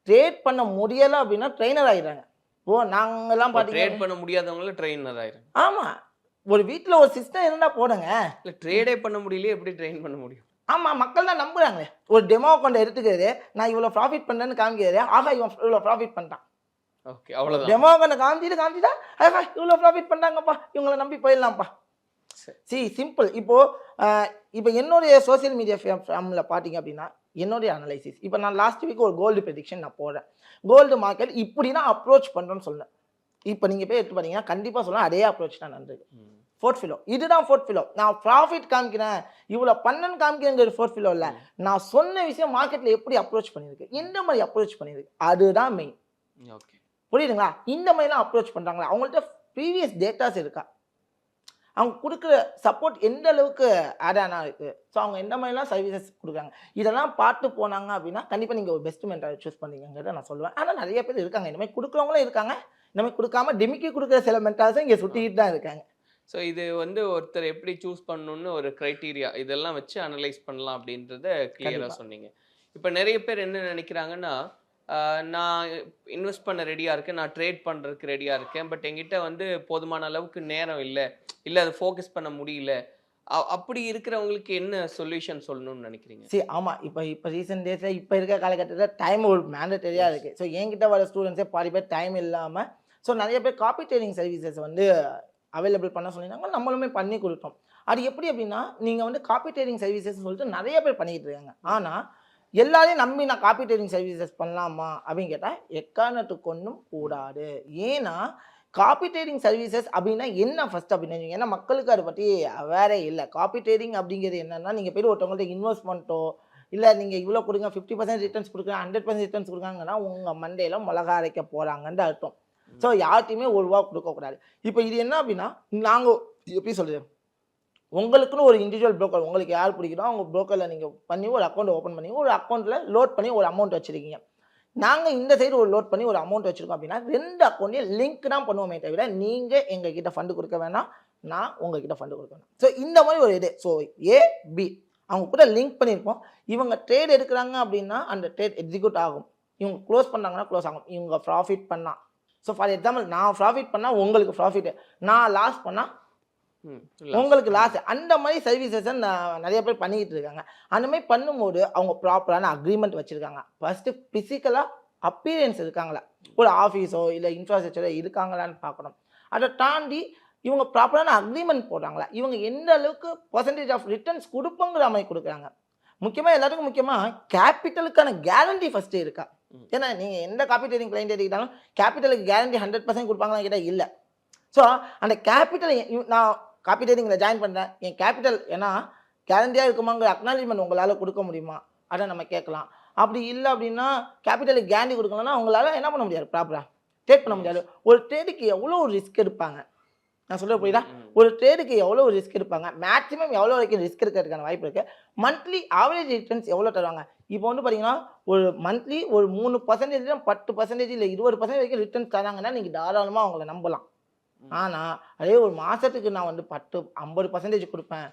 ட்ரேட் பண்ண முடியலை அப்படின்னா ட்ரெயினர் ஆகிடுறாங்க. நாங்கெல்லாம் பார்த்தீங்கன்னா ட்ரேட் பண்ண முடியாதவங்கள ட்ரெயினர் ஆயிடுறாங்க. ஆமாம், ஒரு வீட்டில் ஒரு சிஸ்டம் இருந்தால் போடுங்க. இல்லை ட்ரேடே பண்ண முடியலையே, எப்படி ட்ரெயின் பண்ண முடியும்? ஆமாம், மக்கள் தான் நம்புறாங்களே. ஒரு டெமோ கொண்டு எடுத்துக்கிறது, நான் இவ்வளோ ப்ராஃபிட் பண்ணுறேன்னு காமிக்கிறது, ஆகா இவன் இவ்வளோ ப்ராஃபிட் பண்ணிட்டான். ஓகே, அவ்வளோதான். டெமோ கொண்டு காமிச்சிட்டா ஆகா இவ்வளோ ப்ராஃபிட் பண்ணுறாங்கப்பா, இவங்களை நம்பி போயிடலாம்ப்பா. சிம்பிள். இப்போ என்னுடைய சோசியல் மீடியா ஃபேமில் பார்த்தீங்க அப்படின்னா என்னுடைய அனலைசிஸ், இப்போ நான் லாஸ்ட் வீக் ஒரு கோல்டு ப்ரெடிக்ஷன் நான் போடுறேன். கோல்டு மார்க்கெட் இப்படி தான் அப்ரோச் பண்ணுறேன்னு சொன்னேன். இப்போ நீங்கள் போய் எடுத்து பார்த்தீங்கன்னா கண்டிப்பாக சொல்லலாம் அதே அப்ரோச் தான் நடந்தது. போர்ட்ஃபோலியோ இதுதான் போர்ட்ஃபோலியோ. நான் ப்ராஃபிட் காமிக்கிறேன், இவ்வளோ பண்ணன்னு காமிக்கிறேங்கிற போர்ட்ஃபோலியோ இல்லை. நான் சொன்ன விஷயம் மார்க்கெட்டில் எப்படி அப்ரோச் பண்ணியிருக்கு, எந்த மாதிரி அப்ரோச் பண்ணியிருக்கு, அதுதான் மெயின். ஓகே, புரியுதுங்களா? இந்த மாதிரிலாம் அப்ரோச் பண்ணுறாங்களா, அவங்கள்ட்ட ப்ரீவியஸ் டேட்டாஸ் இருக்கா, அவங்க கொடுக்குற சப்போர்ட் எந்த அளவுக்கு ஆட் ஆனா இருக்குது, ஸோ அவங்க எந்த மாதிரிலாம் சர்வீசஸ் கொடுக்குறாங்க, இதெல்லாம் பார்த்து போனாங்க அப்படின்னா கண்டிப்பாக நீங்கள் ஒரு பெஸ்ட் மென்டாரை சூஸ் பண்ணுறீங்கிறத நான் சொல்லுவேன். ஆனால் நிறைய பேர் இருக்காங்க, இந்த மாதிரி கொடுக்குறவங்களும் இருக்காங்க, இந்த மாதிரி கொடுக்காம டிமிக்கி கொடுக்குற சில மென்டார்ஸும் இங்கே சுற்றிக்கிட்டு தான் இருக்காங்க. ஸோ இது வந்து ஒருத்தர் எப்படி சூஸ் பண்ணணும்னு ஒரு க்ரைட்டீரியா இதெல்லாம் வச்சு அனலைஸ் பண்ணலாம் அப்படின்றத கிளியராக சொன்னீங்க. இப்போ நிறைய பேர் என்ன நினைக்கிறாங்கன்னா, நான் இன்வெஸ்ட் பண்ண ரெடியாக இருக்கேன், நான் ட்ரேட் பண்ணுறதுக்கு ரெடியாக இருக்கேன், பட் என்கிட்ட வந்து போதுமான அளவுக்கு நேரம் இல்லை அதை ஃபோக்கஸ் பண்ண முடியல, அப்படி இருக்கிறவங்களுக்கு என்ன சொல்யூஷன் சொல்லணும்னு நினைக்கிறீங்க? சரி, ஆமாம். இப்போ ரீசெண்ட் டேஸில் இப்போ இருக்க காலகட்டத்தில் டைம் ஒரு மேண்டட்டரியாக இருக்குது. ஸோ என்கிட்ட வர ஸ்டூடெண்ட்ஸே பாதி பேர் டைம் இல்லாமல், ஸோ நிறைய பேர் காப்பி ட்ரேடிங் சர்வீசஸ் வந்து அவைலபிள் பண்ண சொல்லியிருந்தாங்க, நம்மளுமே பண்ணி கொடுத்தோம். அது எப்படி அப்படின்னா நீங்கள் வந்து காப்பி ட்ரேடிங் சர்வீசஸ் சொல்லிட்டு நிறைய பேர் பண்ணிக்கிட்டு இருக்காங்க. ஆனால் எல்லாரையும் நம்பி நான் காப்பி ட்ரேடிங் சர்வீசஸ் பண்ணலாமா அப்படின்னு கேட்டால் எக்காரணத்துக்கு ஒன்றும் கூடாது. ஏன்னா காப்பி ட்ரேடிங் சர்வீசஸ் அப்படின்னா என்ன ஃபஸ்ட் அப்படின்னு, ஏன்னா மக்களுக்கு அதை பற்றி வேறே இல்லை. காப்பி ட்ரேடிங் அப்படிங்கிறது என்னென்னா நீங்கள் போய் ஒருத்தவங்கள்ட்ட இன்வெஸ்ட்மெண்ட்டோ இல்லை நீங்கள் இவ்வளோ கொடுங்க 50% ரிட்டர்ன்ஸ் கொடுக்குறேன் 100% ரிட்டர்ன்ஸ் கொடுக்காங்கன்னா உங்கள் மண்டையில் மிளகா அரைக்க போகிறாங்கன்னு அர்த்தம். ஸோ யார்ட்டையுமே ஒரு ரூபா கொடுக்கக்கூடாது. இப்போ இது என்ன அப்படின்னா, நாங்கள் எப்படி சொல்கிறது, உங்களுக்குன்னு ஒரு இண்டிவிஜுவல் புரோக்கர், உங்களுக்கு யார் பிடிக்கிறோ அவங்க புரோக்கரில் நீங்கள் பண்ணி ஒரு அக்கௌண்ட் ஓப்பன் பண்ணி ஒரு அக்கௌண்ட்டில் லோட் பண்ணி ஒரு அமௌண்ட் வச்சுருக்கீங்க. நாங்கள் இந்த சைடு ஒரு லோட் பண்ணி ஒரு அமௌண்ட் வச்சுருக்கோம் அப்படின்னா 2 அக்கௌண்ட்டையும் லிங்க் தான் பண்ணுவோமே தவிர நீங்கள் எங்ககிட்ட ஃபண்டு கொடுக்க வேணாம், நான் உங்ககிட்ட ஃபண்டு கொடுக்க வேணாம். ஸோ இந்த மாதிரி ஒரு இது. ஸோ ஏபி அவங்க கூட லிங்க் பண்ணியிருப்போம். இவங்க ட்ரேட் எடுக்கிறாங்க அப்படின்னா அந்த ட்ரேட் எக்ஸிக்யூட் ஆகும். இவங்க க்ளோஸ் பண்ணாங்கன்னா க்ளோஸ் ஆகும். இவங்க ப்ராஃபிட் பண்ணால், ஸோ ஃபார் எக்ஸாம்பிள் நான் ப்ராஃபிட் பண்ணால் உங்களுக்கு ப்ராஃபிட்டு, நான் லாஸ் பண்ணால் உங்களுக்கு லாஸ். அந்த மாதிரி சர்வீசஸை நிறைய பேர் பண்ணிக்கிட்டு இருக்காங்க. அந்த மாதிரி பண்ணும்போது அவங்க ப்ராப்பரான அக்ரிமெண்ட் வச்சுருக்காங்க. ஃபஸ்ட்டு ஃபிசிக்கலாக அப்பீரியன்ஸ் இருக்காங்களா, ஒரு ஆஃபீஸோ இல்லை இன்ஃப்ராஸ்ட்ரக்சரோ இருக்காங்களான்னு பார்க்கணும். அதை தாண்டி இவங்க ப்ராப்பரான அக்ரிமெண்ட் போடுறாங்களா, இவங்க எந்த அளவுக்கு பர்சன்டேஜ் ஆஃப் ரிட்டர்ன்ஸ் கொடுப்போங்கிற மாதிரி கொடுக்குறாங்க. முக்கியமாக எல்லாத்துக்கும் முக்கியமாக கேபிட்டலுக்கான கேரண்டி ஃபஸ்ட்டு இருக்கா. ஏன்னா நீங்கள் எந்த காப்பி ட்ரேடிங் கிளைண்ட் எடுக்கிட்டாலும் கேபிட்டலுக்கு கேரண்டி 100% கொடுப்பாங்களா கேட்டால் இல்லை. ஸோ அந்த கேபிட்டல் நான் காப்பி ட்ரேடிங்கில் ஜாயின் பண்ணுறேன், என் கேபிட்டல் ஏன்னா கேரண்டியாக இருக்குமாங்கிற அக்னாலஜ்மெண்ட் உங்களால் கொடுக்க முடியுமா, அதை நம்ம கேட்கலாம். அப்படி இல்லை அப்படின்னா கேபிட்டலுக்கு கேரண்டி கொடுக்கலன்னா அவங்களால என்ன பண்ண முடியாது, ப்ராப்பராக ட்ரேட் பண்ண முடியாது. ஒரு ட்ரேடுக்கு எவ்வளோ ஒரு ரிஸ்க் எடுப்பாங்க, நான் சொல்ல புரியுதா, ஒரு ட்ரேடுக்கு எவ்வளோ ஒரு ரிஸ்க் எடுப்பாங்க, மேக்ஸிமம் எவ்வளோ வரைக்கும் ரிஸ்க் இருக்கிறதுக்கான வாய்ப்பு இருக்குது. மந்த்லி ஆவரேஜ் ரிட்டர்ன்ஸ் எவ்வளோ தருவாங்க. இப்போ வந்து பார்த்தீங்கன்னா ஒரு மந்த்லி ஒரு 3% 10% இல்லை 20% வரைக்கும் ரிட்டர்ன்ஸ் தராங்கன்னா நீங்கள் தாராளமாக அவங்கள நம்பலாம். ஆனால் அதே ஒரு மாதத்துக்கு நான் வந்து 50% கொடுப்பேன்,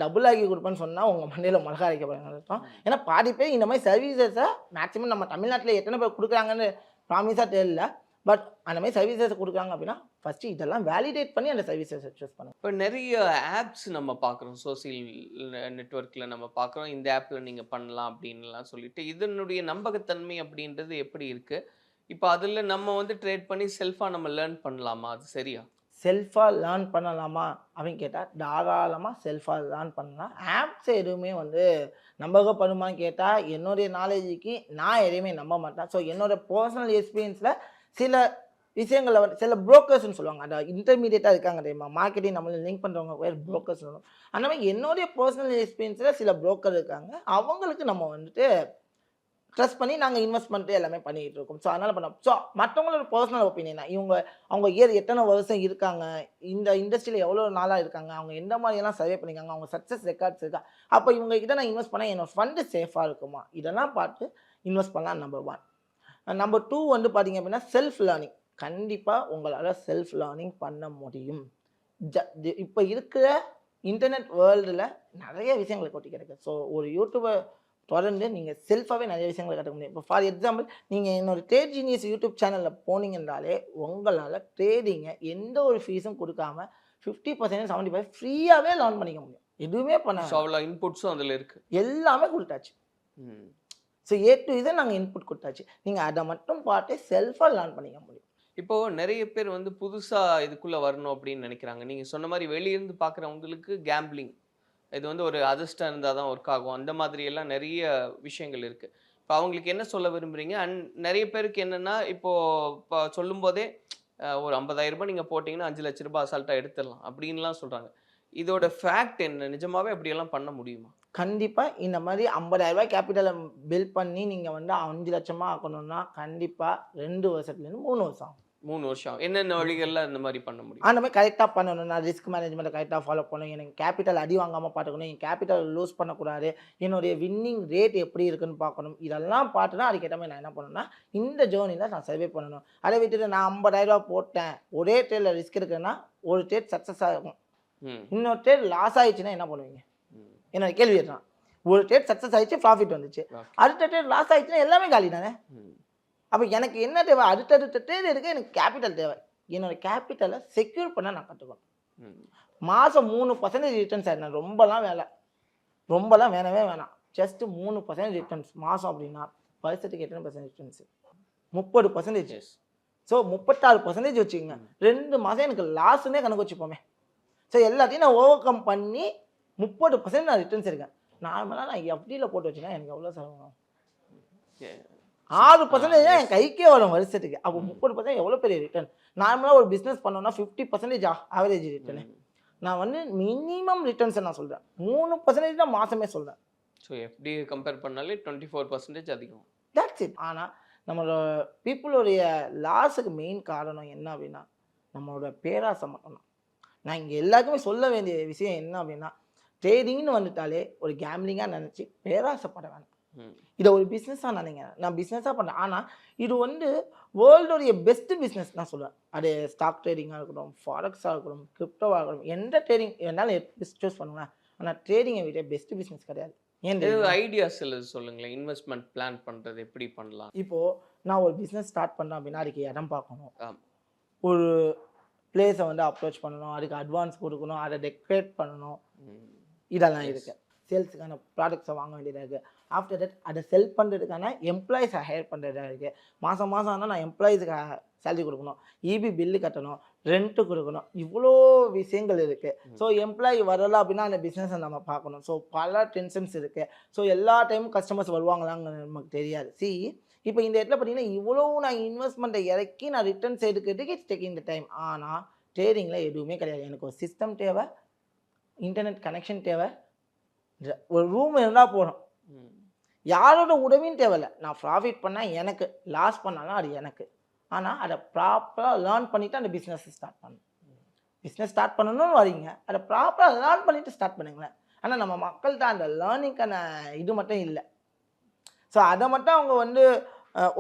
டபுள் ஆகி கொடுப்பேன்னு சொன்னால் உங்கள் மண்டையில் மிளகா அரைக்கப்படுங்க அர்த்தம். ஏன்னா பாதி பேர் இந்த மாதிரி சர்வீசஸை மேக்ஸிமம் நம்ம தமிழ்நாட்டில் எத்தனை பேர் கொடுக்குறாங்கன்னு ப்ராமிஸாக தெரியல. பட் அந்த மாதிரி சர்வீசஸ் கொடுக்குறாங்க அப்படின்னா ஃபஸ்ட்டு இதெல்லாம் வேலிடேட் பண்ணி அந்த சர்வீசஸை சூஸ் பண்ணுங்க. இப்போ நிறைய ஆப்ஸ் நம்ம பார்க்குறோம், சோசியல் நெட்வொர்க்கில் நம்ம பார்க்குறோம், இந்த ஆப்பில் நீங்கள் பண்ணலாம் அப்படின்லாம் சொல்லிட்டு இதனுடைய நம்பகத்தன்மை அப்படின்றது எப்படி இருக்குது? இப்போ அதில் நம்ம வந்து ட்ரேட் பண்ணி செல்ஃபாக நம்ம லேர்ன் பண்ணலாமா, அது சரியா? செல்ஃபாக லேர்ன் பண்ணலாமா அப்படின்னு கேட்டால் தாராளமாக செல்ஃபாக லேர்ன் பண்ணலாம். ஆப்ஸ் எதுவுமே வந்து நம்பகப்படுமான்னு கேட்டால் என்னுடைய நாலேஜுக்கு நான் எதையுமே நம்ப மாட்டேன். ஸோ என்னோடய பர்சனல் எக்ஸ்பீரியன்ஸில் சில விஷயங்களை வந்து சில புரோக்கர்ஸ்ன்னு சொல்லுவாங்க, அந்த இன்டர்மீடியட்டாக இருக்காங்க தெரியுமா, மார்க்கெட்டிங் நம்மளை லிங்க் பண்ணுறவங்க பேர் புரோக்கர்ஸ் சொல்லுவாங்க. அந்த மாதிரி என்னுடைய பர்சனல் எக்ஸ்பீரியன்ஸில் சில புரோக்கர் இருக்காங்க, அவங்களுக்கு நம்ம வந்துட்டு ட்ரஸ்ட் பண்ணி நாங்கள் இன்வெஸ்ட்மெண்ட்டு எல்லாமே பண்ணிகிட்டு இருக்கோம். ஸோ அதனால் பண்ணோம். ஸோ மற்றவங்களோட பர்சனல் ஒப்பீனியன் அவங்க எத்தனை வருஷம் இருக்காங்க, இந்த இண்டஸ்ட்ரியில் எவ்வளோ நாளாக இருக்காங்க, அவங்க எந்த மாதிரியெல்லாம் சர்வே பண்ணியிருக்காங்க, அவங்க சக்ஸஸ் ரெக்கார்ட்ஸ் இருக்கா, அப்போ இவங்க கிட்ட நான் இன்வெஸ்ட் பண்ணால் என்னோட ஃபண்டு சேஃபாக இருக்குமா, இதெல்லாம் பார்த்து இன்வெஸ்ட் பண்ணலாம். நம்பர் 1. நம்பர் 2 வந்து பார்த்தீங்க அப்படின்னா செல்ஃப் லேர்னிங். கண்டிப்பாக உங்களால் செல்ஃப் லேர்னிங் பண்ண முடியும். இப்போ இருக்கிற இன்டர்நெட் வேர்ல்டில் நிறைய விஷயங்களை கொட்டி கிடக்கு. ஸோ ஒரு யூடியூபை தொடர்ந்து நீங்கள் செல்ஃபாகவே நிறைய விஷயங்களை கற்றுக்க முடியும். இப்போ ஃபார் எக்ஸாம்பிள் நீங்கள் என்னோட ட்ரேட் ஜீனியஸ் யூடியூப் சேனலில் போனீங்கன்னாலே உங்களால் ட்ரேடிங்கை எந்த ஒரு ஃபீஸும் கொடுக்காம 50% 75% ஃப்ரீயாகவே லேர்ன் பண்ணிக்க முடியும். எதுவுமே பண்ண அவ்வளோ இன்புட்ஸும் அதில் இருக்குது, எல்லாமே கொடுத்தாச்சு. ஸோ A to Z நாங்கள் இன்புட் கொடுத்தாச்சு. நீங்கள் அதை மட்டும் பார்த்து செல்ஃபாக லேர்ன் பண்ணிக்க முடியும். இப்போது நிறைய பேர் வந்து புதுசாக இதுக்குள்ளே வரணும் அப்படின்னு நினைக்கிறாங்க. நீங்கள் சொன்ன மாதிரி வெளியிருந்து பார்க்குறவங்களுக்கு கேம்பிளிங் இது வந்து ஒரு அதிர்ஷ்டம் இருந்தால் தான் ஒர்க் ஆகும், அந்த மாதிரியெல்லாம் நிறைய விஷயங்கள் இருக்குது. இப்போ அவங்களுக்கு என்ன சொல்ல விரும்புகிறீங்க? அண்ட் நிறைய பேருக்கு என்னென்னா இப்போ சொல்லும் போதே ஒரு 50,000 ரூபாய் நீங்கள் போட்டிங்கன்னா 5 லட்ச ரூபாய் அசால்ட்டாக எடுத்துடலாம் அப்படின்லாம் சொல்கிறாங்க. இதோட ஃபேக்ட் என்ன? நிஜமாவே அப்படியெல்லாம் பண்ண முடியுமா? கண்டிப்பாக இந்த மாதிரி 50,000 ரூபாய் கேபிட்டலை பில்ட் பண்ணி நீங்கள் வந்து 5 லட்சமாக ஆக்கணும்னா கண்டிப்பாக 2 வருஷத்துலேருந்து 3 வருஷம் ஆகும். 3 வருஷம். என்னென்ன வழிகளில் இந்த மாதிரி பண்ண முடியும்? அந்த மாதிரி கரெக்டாக பண்ணணும். நான் ரிஸ்க் மேனேஜ்மெண்ட்டை கரெக்டாக ஃபாலோ பண்ணணும். எனக்கு கேபிட்டல் அடி வாங்காமல் பார்த்துக்கணும். என் கேபிட்டல் லூஸ் பண்ணக்கூடாது. என்னுடைய வின்னிங் ரேட் எப்படி இருக்குன்னு பார்க்கணும். இதெல்லாம் பார்த்துனா அதுக்கேற்ற மாதிரி நான் என்ன பண்ணணும்னா இந்த ஜேர்னியில் நான் சர்வே பண்ணணும். அதை விட்டுட்டு நான் 50,000 ரூபா போட்டேன், ஒரே ட்ரேடில் ரிஸ்க் இருக்குன்னா ஒரு ட்ரேட் சக்ஸஸ் ஆகும், இன்னொரு ட்ரேட் லாஸ் ஆகிடுச்சுன்னா என்ன பண்ணுவீங்க? என்னோட கேள்வி தான். ஒரு ட்ரேட் சக்ஸஸ் ஆகிடுச்சு, ப்ராஃபிட் வந்துச்சு, அடுத்த ட்ரேட் லாஸ் ஆகிடுச்சுன்னா எல்லாமே காலி தானே. அப்போ எனக்கு என்ன தேவை? அடுத்தடுத்த ட்ரேட் எடுக்க எனக்கு கேபிட்டல் தேவை. என்னோடய கேபிட்டலை செக்யூர் பண்ண நான் கற்றுக்கணும். மாதம் 3% ரிட்டர்ன்ஸ் ஆகிடும். ரொம்பலாம் வேணவே வேணாம். ஜஸ்ட்டு 3% ரிட்டர்ன்ஸ் மாதம் அப்படின்னா வருஷத்துக்கு எத்தனை % ரிட்டர்ன்ஸு? 30%. ஸோ 36% வச்சுக்கோங்க. 2 மாதம் எனக்கு லாஸ்ன்னே கணக்கு வச்சுப்போமே. ஸோ எல்லாத்தையும் நான் ஓவர் கம் பண்ணி 30% நான் ரிட்டர்ன்ஸ் இருக்கேன். நார்மலாக நான் FDயில் போட்டு வச்சுன்னா எனக்கு எவ்வளோ செலவாகும்? 6% என் கைக்கே வரும் வருஷத்துக்கு. அப்போ 30% எவ்வளோ பெரிய ரிட்டர்ன். நார்மலாக ஒரு பிஸ்னஸ் பண்ணோன்னா 50% ஆவரேஜ் ரிட்டர்னு. நான் வந்து மினிமம் ரிட்டர்ன்ஸை நான் சொல்கிறேன். 3% தான் மாதமே சொல்கிறேன். ஸோ FD கம்பேர் பண்ணாலே 24% அதிகம். That's it. ஆனால் நம்மளோட பீப்புளுடைய லாஸுக்கு மெயின் காரணம் என்ன அப்படின்னா நம்மளோட பேராசை மட்டும்தான். நான் இங்கே எல்லாருக்குமே சொல்ல வேண்டிய விஷயம் என்ன அப்படின்னா, ட்ரேடிங்னு வந்துட்டாலே ஒரு கேம்லிங்காக நினச்சி பேராசைப்பட வேணாம். இதை ஒரு பிஸ்னஸாக நினைங்க. நான் பிஸ்னஸாக பண்ணேன், ஆனால் இது வந்து வேர்ல்டோடைய பெஸ்ட் பிஸ்னஸ் நான் சொல்லுவேன். அது ஸ்டாக் ட்ரேடிங்காக இருக்கட்டும், ஃபாரெக்ஸாக இருக்கட்டும், கிரிப்டோவாக இருக்கட்டும், எந்த ட்ரேடிங் வேணாலும் சூஸ் பண்ணுவேன். ஆனால் ட்ரேடிங்கை விட பெஸ்ட் பிஸ்னஸ் கிடையாது. ஏன் ஐடியாஸ் சொல்லுங்களேன், இன்வெஸ்ட்மெண்ட் பிளான் பண்ணுறது எப்படி பண்ணலாம்? இப்போது நான் ஒரு பிஸ்னஸ் ஸ்டார்ட் பண்ணேன் அப்படின்னா அதுக்கு இடம் பார்க்கணும், ஒரு பிளேஸை வந்து அப்ரோச் பண்ணணும், அதுக்கு அட்வான்ஸ் கொடுக்கணும், அதை டெக்கரேட் பண்ணணும், இதெல்லாம் இருக்குது. சேல்ஸுக்கான ப்ராடக்ட்ஸை வாங்க வேண்டியதாக இருக்குது. ஆஃப்டர் தட் அதை செல் பண்ணுறதுக்கான எம்ப்ளாயிஸை ஹையர் பண்ணுறதா இருக்குது. மாதம் ஆனால் நான் எம்ப்ளாயிஸுக்கு சேலரி கொடுக்கணும், இபி பில்லு கட்டணும், ரெண்ட்டு கொடுக்கணும், இவ்வளோ விஷயங்கள் இருக்குது. ஸோ எம்ப்ளாயி வரலை அப்படின்னா அந்த பிஸ்னஸை நம்ம பார்க்கணும். ஸோ பல டென்ஷன்ஸ் இருக்குது. ஸோ எல்லா டைமும் கஸ்டமர்ஸ் வருவாங்களான்னு நமக்கு தெரியாது. இப்போ இந்த இடத்துல பார்த்தீங்கன்னா இவ்வளோ நான் இன்வெஸ்ட்மெண்ட்டை இறக்கி நான் ரிட்டர்ன்ஸ் எடுக்கிறதுக்கு இட்ஸ் டேக்கிங் த டைம். ஆனால் ட்ரேடிங்கில் எதுவுமே கிடையாது. எனக்கு ஒரு சிஸ்டம் தேவை, இன்டர்நெட் கனெக்ஷன் தேவை, ஒரு ரூம் இருந்தால் போகிறோம், யாரோட உதவியும் தேவையில்லை. நான் ப்ராஃபிட் பண்ணால் எனக்கு, லாஸ் பண்ணாலும் அது எனக்கு. ஆனால் அதை ப்ராப்பராக லேர்ன் பண்ணிவிட்டு அந்த பிஸ்னஸ் ஸ்டார்ட் பண்ணணும். பிஸ்னஸ் ஸ்டார்ட் பண்ணணும்னு வரீங்க, அதை ப்ராப்பராக லேர்ன் பண்ணிவிட்டு ஸ்டார்ட் பண்ணுங்களேன். ஆனால் நம்ம மக்கள்கிட்ட அந்த லேர்னிங்கான இது மட்டும் இல்லை. ஸோ அதை மட்டும் அவங்க வந்து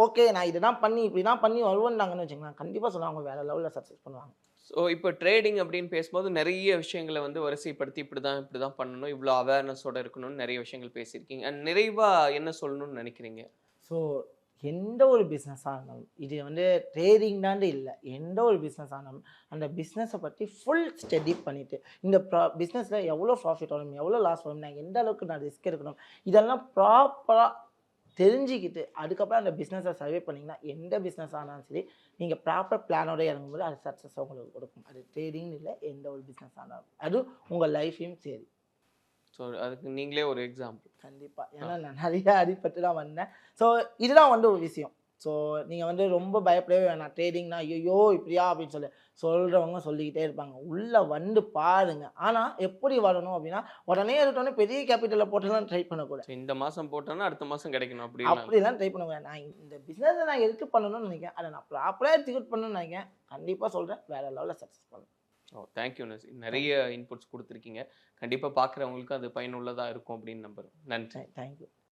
ஓகே நான் இதை தான் பண்ணி இப்படி தான் பண்ணி வருவோன்னாங்கன்னு வச்சுக்கோங்களேன், கண்டிப்பாக சொல்லுவாங்க அவங்க வேறு லெவலில் சக்ஸஸ் பண்ணுவாங்க. ஸோ இப்போ ட்ரேடிங் அப்படின்னு பேசும்போது நிறைய விஷயங்களை வந்து வரிசைப்படுத்தி இப்படி தான் பண்ணணும், இவ்வளோ அவேர்னஸோடு இருக்கணும்னு நிறைய விஷயங்கள் பேசியிருக்கீங்க. அண்ட் நிறைவாக என்ன சொல்லணும்னு நினைக்கிறீங்க? ஸோ எந்த ஒரு பிஸ்னஸாக இருந்தாலும், இது வந்து ட்ரேடிங் தாண்டு இல்லை, எந்த ஒரு பிஸ்னஸாக இருந்தாலும் அந்த பிஸ்னஸை பற்றி ஃபுல் ஸ்டடி பண்ணிவிட்டு இந்த பிஸ்னஸில் எவ்வளோ ப்ராஃபிட் வரும், எவ்வளோ லாஸ் வரும், நான் எந்த அளவுக்கு நான் ரிஸ்க் எடுக்கணும், இதெல்லாம் ப்ராப்பராக தெரிஞ்சுக்கிட்டு அதுக்கப்புறம் அந்த பிஸ்னஸை சர்வே பண்ணிங்கன்னா எந்த பிஸ்னஸ் ஆனாலும் சரி நீங்கள் ப்ராப்பர் பிளானோட இறங்கும்போது அது சக்ஸஸ் உங்களுக்கு கொடுக்கும். அது ட்ரேடிங்னு இல்லை, எந்த ஒரு பிஸ்னஸ் ஆனாலும் அது உங்கள் லைஃபையும் சரி. ஸோ அதுக்கு நீங்களே ஒரு எக்ஸாம்பிள்? கண்டிப்பாக, ஏன்னா நான் நிறைய அடிப்பட்டு தான் வந்தேன். ஸோ இதுதான் வந்து ஒரு விஷயம். ஸோ நீங்கள் வந்து ரொம்ப பயப்படவே வேணாம். ட்ரேடிங்னா ஐயோ இப்படியா அப்படின்னு சொல்கிறவங்க சொல்லிக்கிட்டே இருப்பாங்க. உள்ளே வந்து பாருங்கள். ஆனால் எப்படி வரணும் அப்படின்னா உடனே எடுத்தோடனே பெரிய கேபிட்டலில் போட்டுலாம் ட்ரை பண்ணக்கூடாது. இந்த மாதம் போட்டோன்னா அடுத்த மாதம் கிடைக்கணும் அப்படிலாம் ட்ரை பண்ணக்கூடாது. நான் இந்த பிஸ்னஸை நான் எடுத்து பண்ணணும்னு நினைக்கிறேன், அதை நான் ப்ராப்பராக எக்ஸிக்யூட் பண்ணணும்னு நினைக்கிறேன். கண்டிப்பாக சொல்கிறேன், வேறு லெவலில் சக்ஸஸ் பண்ணணும். தேங்க்யூ நசீர், நிறைய இன்புட்ஸ் கொடுத்துருக்கீங்க. கண்டிப்பாக பார்க்குறவங்களுக்கும் அது பயனுள்ளதாக இருக்கும் அப்படின்னு நம்புகிறேன். நன்றி. தேங்க்யூ.